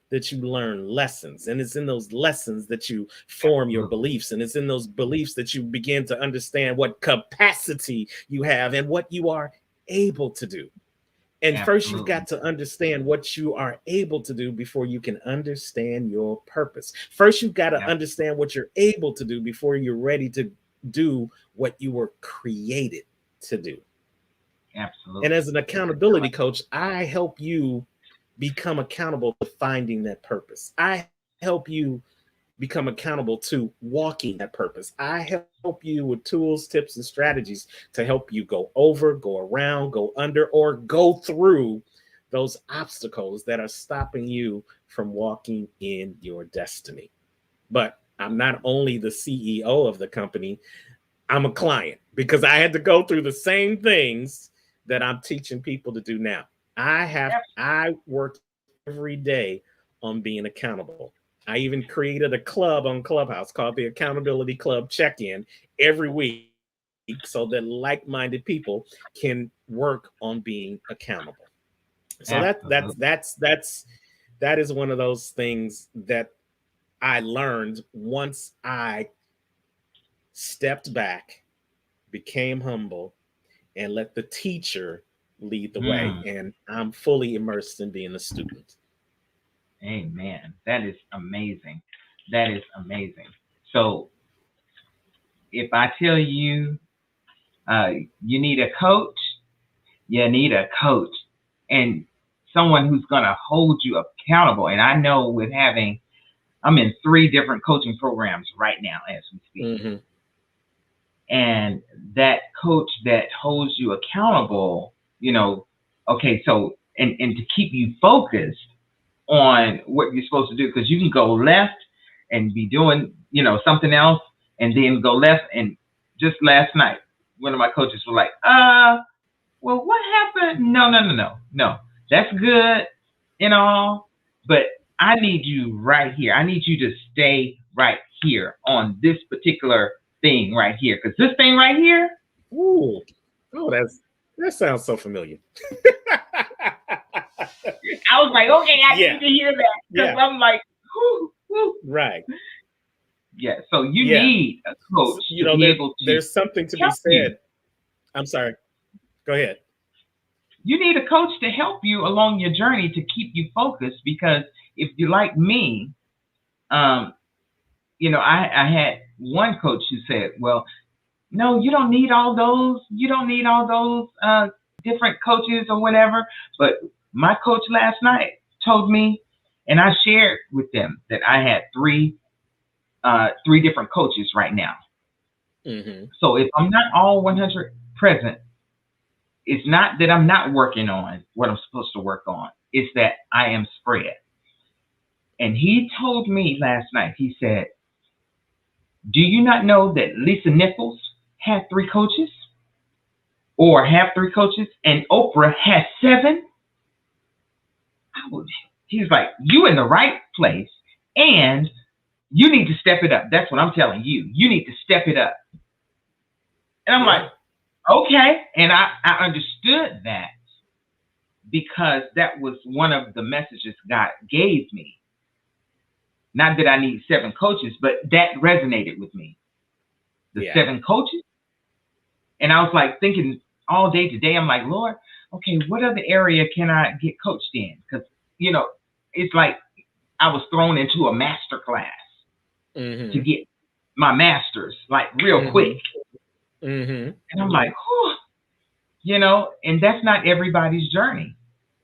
that you learn lessons. And it's in those lessons that you form your Absolutely. beliefs. And it's in those beliefs that you begin to understand what capacity you have and what you are able to do. And first, you've Absolutely. got to understand what you are able to do before you can understand your purpose. First, you've got to Yep. understand what you're able to do before you're ready to do what you were created to do. And Absolutely. as an accountability coach, I help you become accountable to finding that purpose. I help you become accountable to walking that purpose. I help you with tools, tips, and strategies to help you go over, go around, go under, or go through those obstacles that are stopping you from walking in your destiny. But I'm not only the CEO of the company, I'm a client because I had to go through the same things that I'm teaching people to do now. I work every day on being accountable. I even created a club on Clubhouse called the Accountability Club Check-in every week so that like-minded people can work on being accountable. So Absolutely. that is one of those things that I learned once I stepped back, became humble, and let the teacher lead the way. Mm. And I'm fully immersed in being a student. Amen. That is amazing. That is amazing. So if I tell you uh, you need a coach, you need a coach and someone who's going to hold you accountable. And I know with having, I'm in three different coaching programs right now as we speak. Mm-hmm. And that coach that holds you accountable, you know, okay, so, and to keep you focused on what you're supposed to do, because you can go left and be doing, something else and then go left. And just last night, one of my coaches was like, well, what happened? No, no, no, no, no. That's good and all, but I need you right here. I need you to stay right here on this particular thing right here, because this thing right here, Ooh, oh, that sounds so familiar. I was like, okay, I need Yeah, to hear that because yeah, I'm like, whoo, whoo. right. Yeah. So you Yeah, need a coach so, to be able to there's something to be help you. said. I'm sorry. Go ahead. You need a coach to help you along your journey to keep you focused. Because if you like me, um, I had one coach who said, "Well, no, you don't need all those. You don't need all those different coaches or whatever." But my coach last night told me, and I shared with them that I had three different coaches right now. Mm-hmm. So if I'm not all 100 present, it's not that I'm not working on what I'm supposed to work on. It's that I am spread. And he told me last night, he said, "Do you not know that Lisa Nichols had three coaches or have three coaches and Oprah has seven?" I would, he's like, "You in the right place and you need to step it up." That's what I'm telling you. You need to step it up. And I'm like, Yeah. okay. And I understood that because that was one of the messages God gave me. Not that I need seven coaches, but that resonated with me. The Yeah. seven coaches. And I was like thinking all day today, I'm like, Lord, okay, what other area can I get coached in? Because, you know, it's like I was thrown into a master class to Mm-hmm. get my master's like real Mm-hmm. quick. Mm-hmm. And I'm like, whew, and that's not everybody's journey.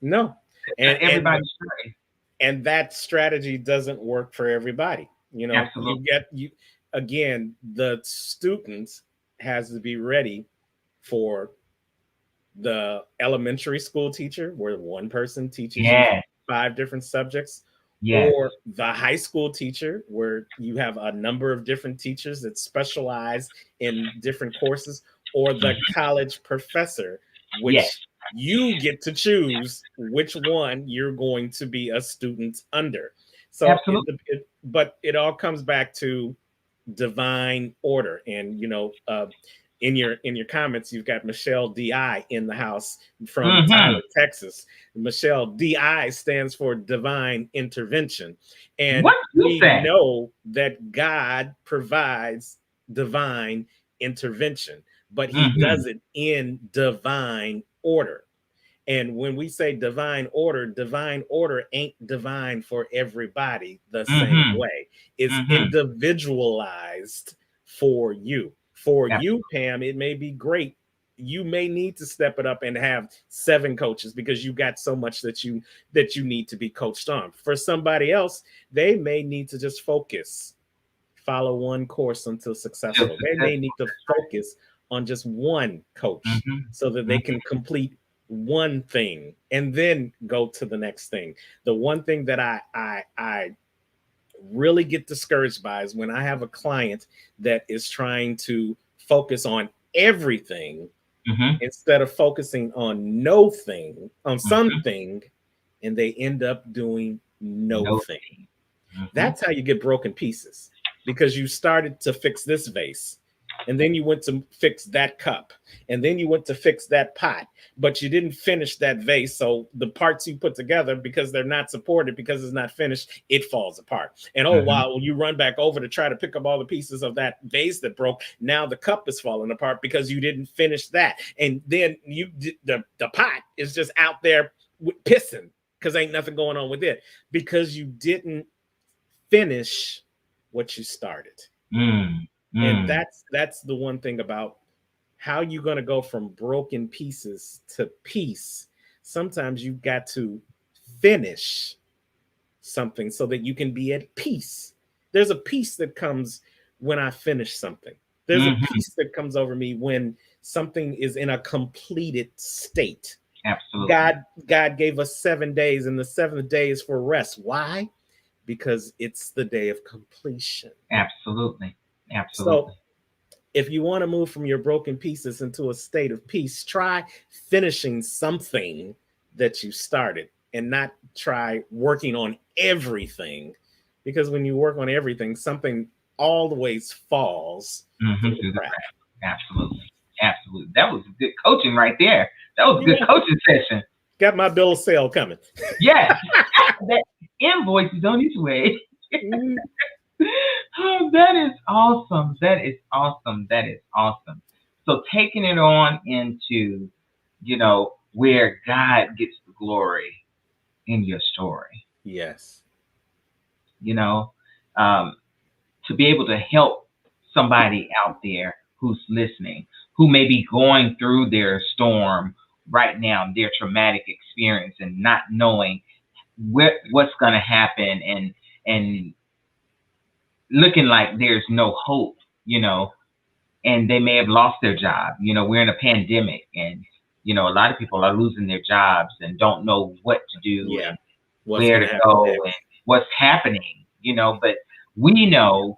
No. That's not And everybody's journey. and that strategy doesn't work for everybody. You Absolutely. get you again, the students has to be ready for the elementary school teacher where one person teaches you Yes. five different subjects, Yes. or the high school teacher where you have a number of different teachers that specialize in different courses, or the Mhm. college professor, Yes. which you get to choose which one you're going to be a student under. So Absolutely. but it all comes back to divine order. And in your comments, you've got Michelle Di in the house from Hmm. Tyler, Texas. Michelle Di stands for divine intervention, and What you we say? know that God provides divine intervention, but He Hmm. does it in divine order. And when we say divine order ain't divine for everybody the same Hmm. way. It's Hmm. individualized for you. For you, Absolutely. Pam, it may be great. You may need to step it up and have seven coaches because you got so much that you need to be coached on. For somebody else, they may need to just focus, follow one course until Feel successful. They may need successful. to focus on just one coach Hmm. so that they Hmm. can complete one thing and then go to the next thing. The one thing that I really get discouraged by is when I have a client that is trying to focus on everything Hmm. instead of focusing on no thing, on Hmm. something, and they end up doing no No thing. thing. Hmm. That's how you get broken pieces, because you started to fix this vase, and then you went to fix that cup, and then you went to fix that pot, but you didn't finish that vase. So the parts you put together, because they're not supported, because it's not finished, it falls apart. And oh, Hmm. wow, you run back over to try to pick up all the pieces of that vase that broke. Now the cup is falling apart because you didn't finish that. And then the pot is just out there pissing because ain't nothing going on with it, because you didn't finish what you started. Mm. And Mm. that's the one thing about how you're going to go from broken pieces to peace. Sometimes you've got to finish something so that you can be at peace. There's a peace that comes when I finish something. There's a Hmm. peace that comes over me when something is in a completed state. Absolutely. God gave us 7 days, and the seventh day is for rest. Why? Because it's the day of completion. Absolutely. So Absolutely. if you want to move from your broken pieces into a state of peace, try finishing something that you started and not try working on everything. Because when you work on everything, something always falls Hmm. through the Through the crack. crack. Absolutely. Absolutely. That was good coaching right there. That was a good Yeah, coaching session. got my bill of sale coming. Yes. That invoice is on its way. Mm, Oh, that is awesome. That is awesome. That is awesome. So taking it on into, you know, where God gets the glory in your story. Yes. You know, um, to be able to help somebody out there who's listening, who may be going through their storm right now, their traumatic experience, and not knowing what's going to happen, and looking like there's no hope, and they may have lost their job. We're in a pandemic, and a lot of people are losing their jobs and don't know what to do Yeah. and What's where going to to happen go and next? what's happening. But we know,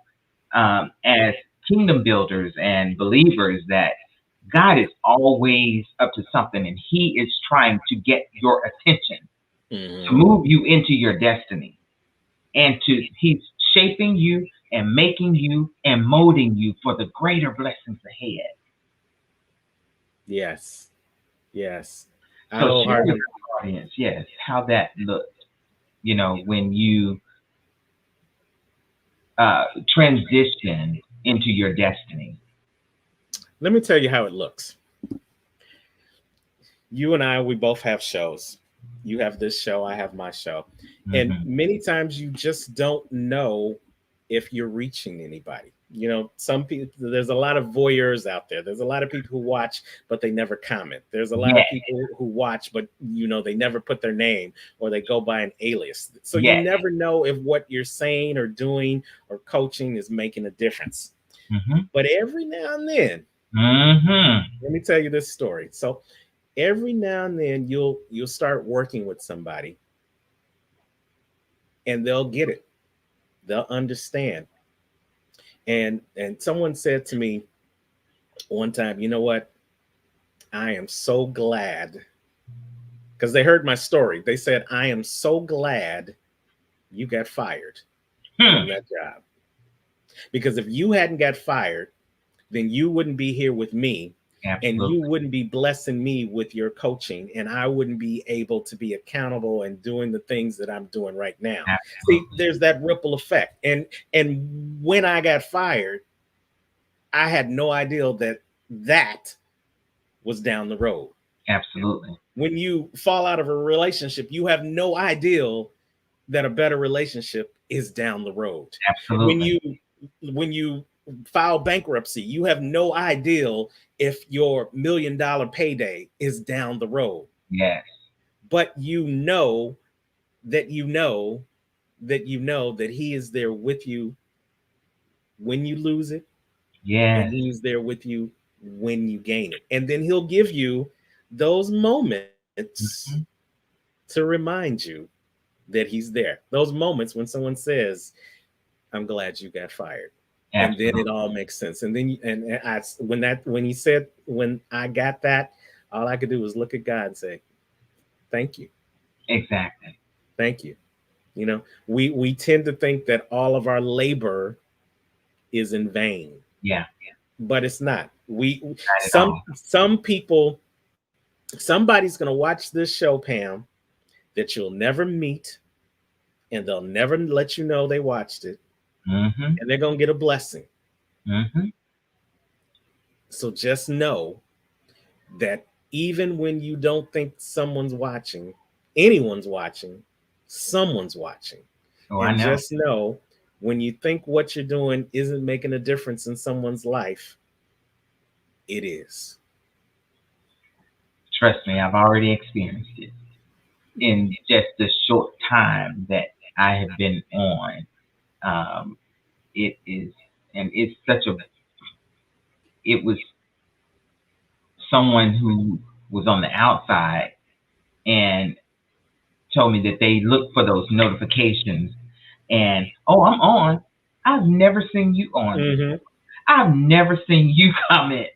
as kingdom builders and believers, that God is always up to something, and He is trying to get your attention, to Hmm. move you into your destiny, and He's shaping you and making you and molding you for the greater blessings ahead. Yes. Yes. I So share with wholeheartedly. the audience, yes, how that looked, when you transition into your destiny. Let me tell you how it looks. You and I, we both have shows. You have this show, I have my show. And Hmm. many times you just don't know if you're reaching anybody. Some people, there's a lot of voyeurs out there. There's a lot of people who watch, but they never comment. There's a lot Yes, of people who watch, but they never put their name or they go by an alias. So you yes. never know if what you're saying or doing or coaching is making a difference. Hmm. But every now and then, Hmm. let me tell you this story. So every now and then you'll start working with somebody and they'll get it. They'll understand. And someone said to me one time, you know what? I am so glad, because they heard my story. They said, I am so glad you got fired Hmm. from that job. Because if you hadn't got fired, then you wouldn't be here with me, and you Absolutely. wouldn't be blessing me with your coaching, and I wouldn't be able to be accountable and doing the things that I'm doing right now. See, Absolutely. there's that ripple effect. And when I got fired, I had no idea that that was down the road. Absolutely. When you fall out of a relationship, you have no idea that a better relationship is down the road. When Absolutely. you file bankruptcy, you have no idea if your $1 million payday is down the road. Yes. But that that he is there with you when you lose it, and Yes. he's there with you when you gain it. And then he'll give you those moments Hmm. to remind you that he's there. Those moments when someone says, I'm glad you got fired. And then it Absolutely. all makes sense. And then and I when he said, when I got that, all I could do was look at God and say, thank you. Exactly. Thank you. We tend to think that all of our labor is in vain, Yeah. but it's not. We Not at all. some people, somebody's going to watch this show, Pam, that you'll never meet, and they'll never let you know they watched it, Hmm. and they're going to get a blessing. Hmm. So just know that even when you don't think someone's watching, anyone's watching, someone's watching. Oh, I And know. just know, when you think what you're doing isn't making a difference in someone's life, it is. Trust me, I've already experienced it in just the short time that I have been on. Um, it is, and it's such a. It was someone who was on the outside and told me that they look for those notifications, and oh, I'm on. I've never seen you on before. Mm-hmm. I've never seen you comment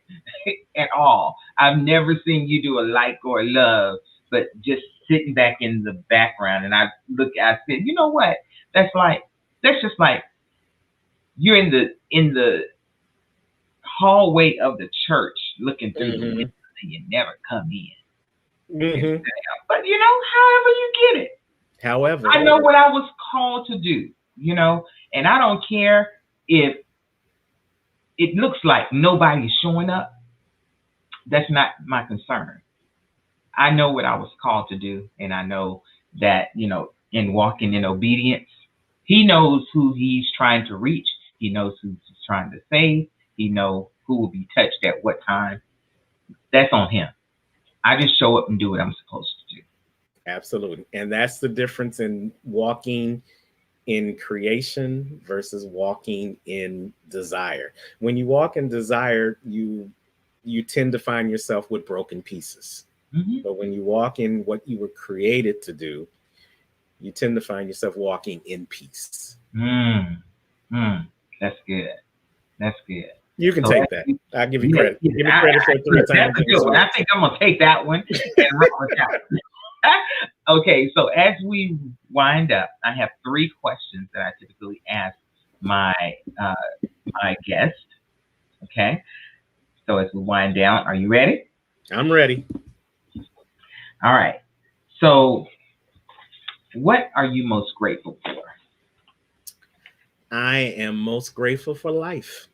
at all. I've never seen you do a like or a love, but just sitting back in the background. And I said, you know what? That's like, that's just like you're in the hallway of the church looking through the Mm-hmm. window and you never come in and Mm-hmm. sit down. But however you get it, However, I know what I was called to do, and I don't care if it looks like nobody's showing up. That's not my concern. I know what I was called to do, and I know that, in walking in obedience, he knows who he's trying to reach. He knows who he's trying to save. He knows who will be touched at what time. That's on him. I just show up and do what I'm supposed to do. Absolutely. And that's the difference in walking in creation versus walking in desire. When you walk in desire, you tend to find yourself with broken pieces. Hmm. But when you walk in what you were created to do, you tend to find yourself walking in peace. Mm, mm, that's good. That's good. You can So take that. I'll give you yeah, credit. yeah, Give me credit for it three look, that's times a in good this one. I week. think I'm gonna take that one and run with that one. Okay, so as we wind up, I have three questions that I typically ask my uh, my guest. Okay, so as we wind down, are you ready? I'm ready. All right. So, what are you most grateful for? I am most grateful for life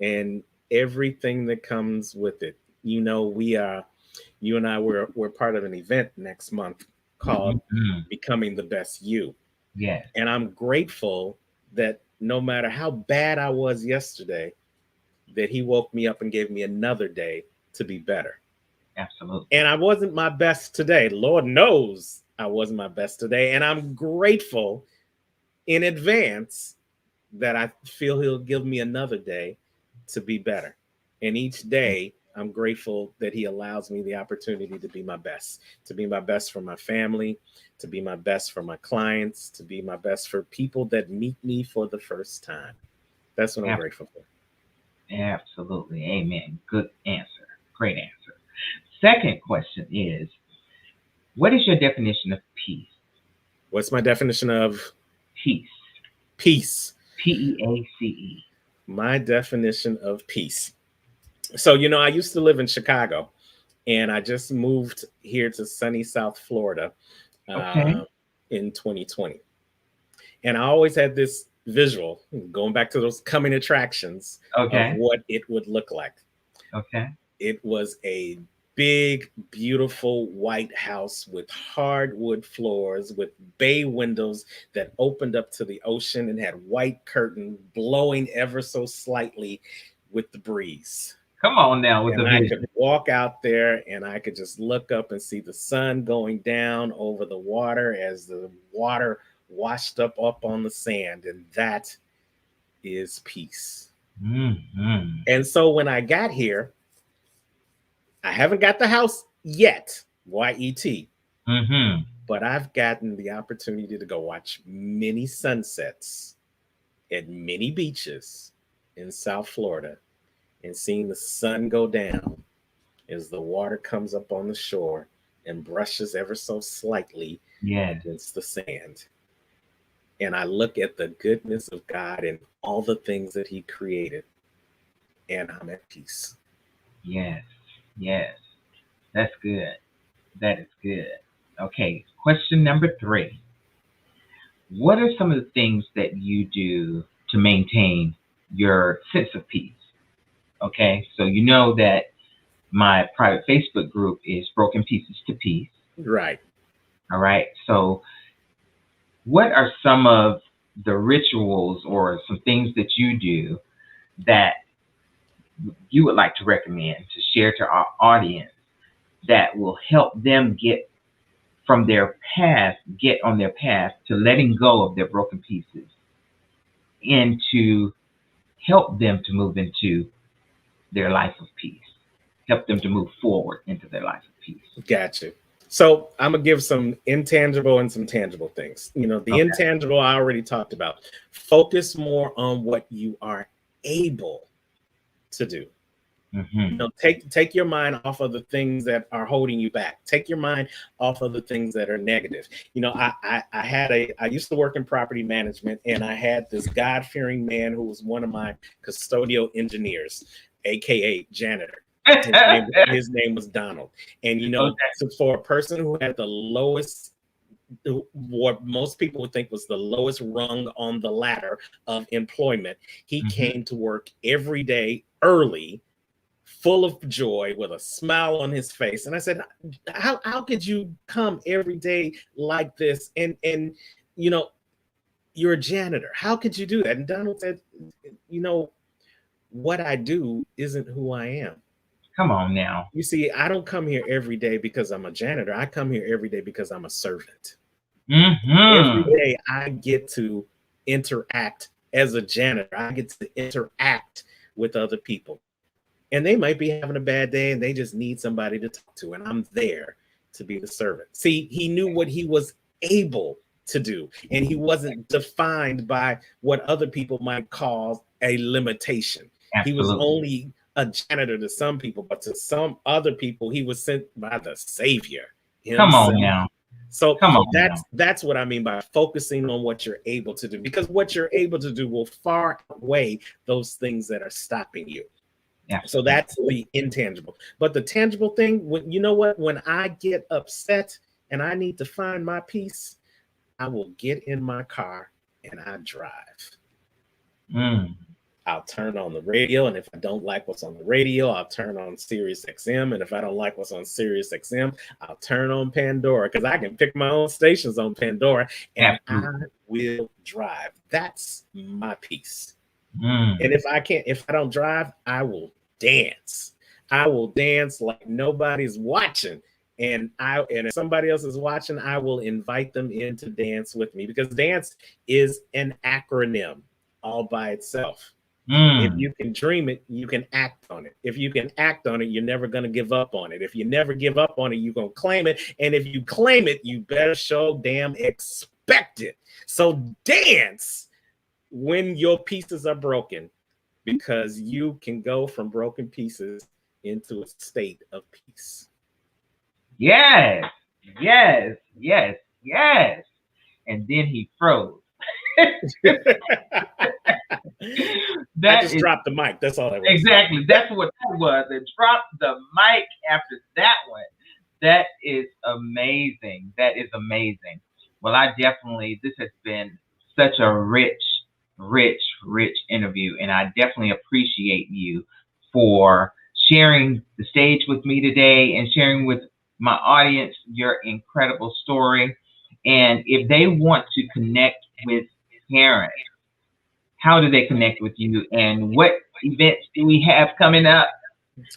and everything that comes with it. You know, you and I we're part of an event next month called Mhm. Becoming the Best You. Yes, And I'm grateful that no matter how bad I was yesterday, that he woke me up and gave me another day to be better. absolutely. And I wasn't my best today. Lord knows I wasn't my best today. And I'm grateful in advance that I feel he'll give me another day to be better. And each day, I'm grateful that he allows me the opportunity to be my best for my family, to be my best for my clients, to be my best for people that meet me for the first time. That's what I'm Ab- grateful for. Absolutely. Amen. Good answer. Great answer. Second question is, what is your definition of peace? What's my definition of Peace. peace? Peace. My definition of peace. So, I used to live in Chicago and I just moved here to sunny South Florida Okay. uh, in 2020. And I always had this visual, going back to those coming attractions, of Okay. what it would look like. Okay. It was a big, beautiful white house with hardwood floors, with bay windows that opened up to the ocean and had white curtain blowing ever so slightly with the breeze. Come on now with the And I vision. could walk out there and I could just look up and see the sun going down over the water as the water washed up on the sand. And that is peace. Mm-hmm. And so when I got here, I haven't got the house yet, YET, Mm-hmm. but I've gotten the opportunity to go watch many sunsets at many beaches in South Florida and seeing the sun go down as the water comes up on the shore and brushes ever so slightly Yes. against the sand. And I look at the goodness of God and all the things that He created, and I'm at peace. Yes. Yes. That's good. That is good. Okay. Question number three. What are some of the things that you do to maintain your sense of peace? Okay. So you know that my private Facebook group is Broken Pieces to Peace. Right. All right. So what are some of the rituals or some things that you do that you would like to recommend to share to our audience that will help them get on their path to letting go of their broken pieces and to help them to move into their life of peace, help them to move forward into their life of peace. Gotcha. So I'm gonna give some intangible and some tangible things. The Okay. intangible I already talked about. Focus more on what you are able to do. Mm-hmm. Take your mind off of the things that are holding you back. Take your mind off of the things that are negative. I used to work in property management, and I had this God-fearing man who was one of my custodial engineers, aka janitor. His name was Donald. And Okay. so for a person who had the lowest, what most people would think was the lowest rung on the ladder of employment, he Mm-hmm. came to work every day early full of joy with a smile on his face. And I said, how could you come every day like this? And you know, you're a janitor. How could you do that? And Donald said, you know, what I do isn't who I am. Come on now. You see, I don't come here every day because I'm a janitor. I come here every day because I'm a servant. Every Mm-hmm. day I get to interact as a janitor. I get to interact with other people. And they might be having a bad day and they just need somebody to talk to. And I'm there to be the servant. See, he knew what he was able to do, and he wasn't defined by what other people might call a limitation. He was Absolutely. only a janitor to some people, but to some other people, he was sent by the Savior Come on himself. now. So Come on now. that's what I mean by focusing on what you're able to do, because what you're able to do will far outweigh those things that are stopping you. So Absolutely. that's the intangible. But the tangible thing, when you know what, when I get upset and I need to find my peace, I will get in my car and I drive. Mm. I'll turn on the radio, and if I don't like what's on the radio, I'll turn on Sirius XM, and if I don't like what's on Sirius XM, I'll turn on Pandora, because I can pick my own stations on Pandora, and I Absolutely. will drive. That's my peace. Mm. And if I don't drive, I will dance. I will dance like nobody's watching. And if somebody else is watching, I will invite them in to dance with me, because dance is an acronym all by itself. If Mm. you can dream it, you can act on it. If you can act on it, you're never going to give up on it. If you never give up on it, you're going to claim it. And if you claim it, you better show damn expect it. So dance when your pieces are broken, because you can go from broken pieces into a state of peace. Yes. Yes. Yes. Yes. And then he froze. I That just is dropped the mic. That's all I was. exactly. That's what that was. And drop the mic after that one. That is amazing. That is amazing. Well, I definitely, this has been such a rich interview. And I definitely appreciate you for sharing the stage with me today and sharing with my audience your incredible story. And if they want to connect with parents, how do they connect with you, and what events do we have coming up?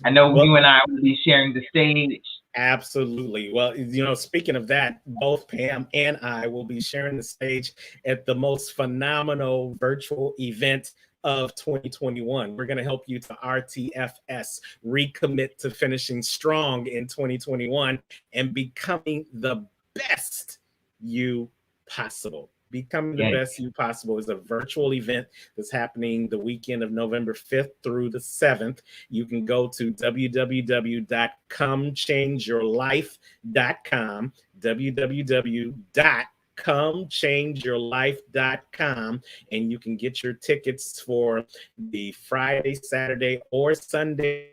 I know Well, you and I will be sharing the stage. absolutely. Well, speaking of that, both Pam and I will be sharing the stage at the most phenomenal virtual event of 2021. We're going to help you to RTFS, recommit to finishing strong in 2021 and becoming the best you possible. Becoming the Yes, best you possible is a virtual event that's happening the weekend of November 5th through the 7th. You can go to www.comechangeyourlife.com, www.comechangeyourlife.com, and you can get your tickets for the Friday, Saturday, or Sunday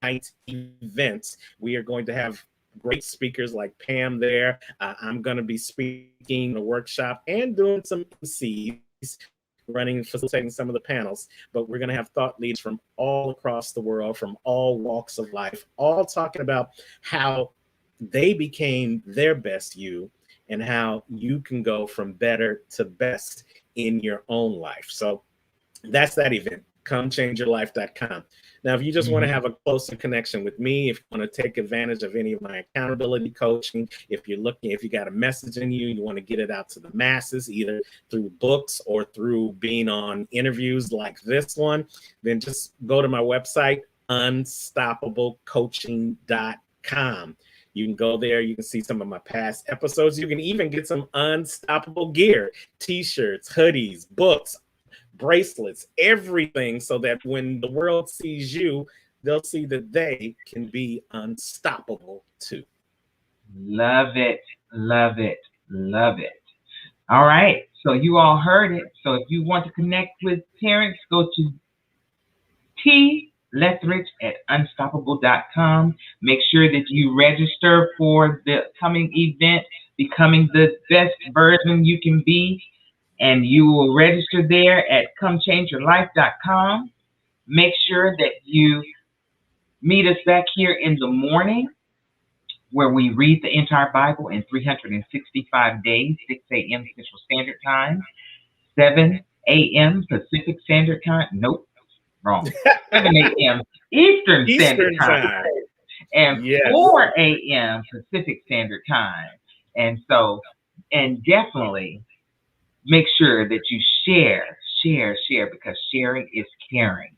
night events. We are going to have great speakers like Pam there. I'm going to be speaking a workshop and doing some MCs, facilitating some of the panels. But we're going to have thought leaders from all across the world, from all walks of life, all talking about how they became their best you and how you can go from better to best in your own life. So that's that event. ComeChangeYourLife.com. Now, if you just want to have a closer connection with me, if you want to take advantage of any of my accountability coaching, if you got a message in you, you want to get it out to the masses, either through books or through being on interviews like this one, then just go to my website, unstoppablecoaching.com. You can go there. You can see some of my past episodes. You can even get some unstoppable gear, t-shirts, hoodies, books, bracelets, everything, so that when the world sees you, they'll see that they can be unstoppable too. love it, love it, love it. All right, so you all heard it. So if you want to connect with parents, go to T. Leftridge at unstoppable.com. Make sure that you register for the coming event, Becoming the Best Version You Can Be, and you will register there at comechangeyourlife.com. Make sure that you Meet us back here in the morning where we read the entire Bible in 365 days, 6 a.m. Central Standard Time, 7 a.m. Pacific Standard Time. Nope, wrong. 7 a.m. Eastern Standard Eastern Time, time. and Yes. 4 a.m. Pacific Standard Time. And so, and definitely make sure that you share, because sharing is caring.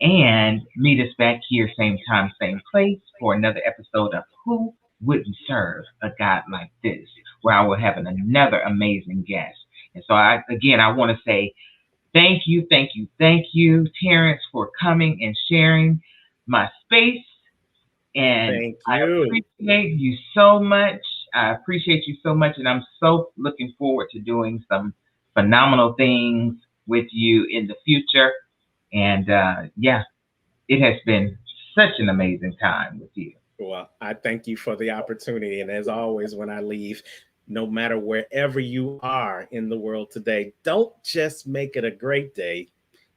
And meet us back here, same time, same place, for another episode of Who Wouldn't Serve a God Like This, where I will have another amazing guest. And so, I want to say thank you, Terrance, for coming and sharing my space. And Thank I you. appreciate you so much. I appreciate you so much. And I'm so looking forward to doing some phenomenal things with you in the future. And yeah, it has been such an amazing time with you. Well, I thank you for the opportunity. And as always, when I leave, no matter wherever you are in the world today, don't just make it a great day.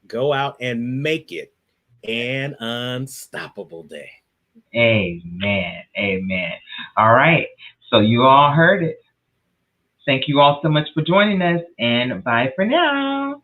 Go out and make it an unstoppable day. Amen. Amen. All right. So you all heard it. Thank you all so much for joining us, and bye for now.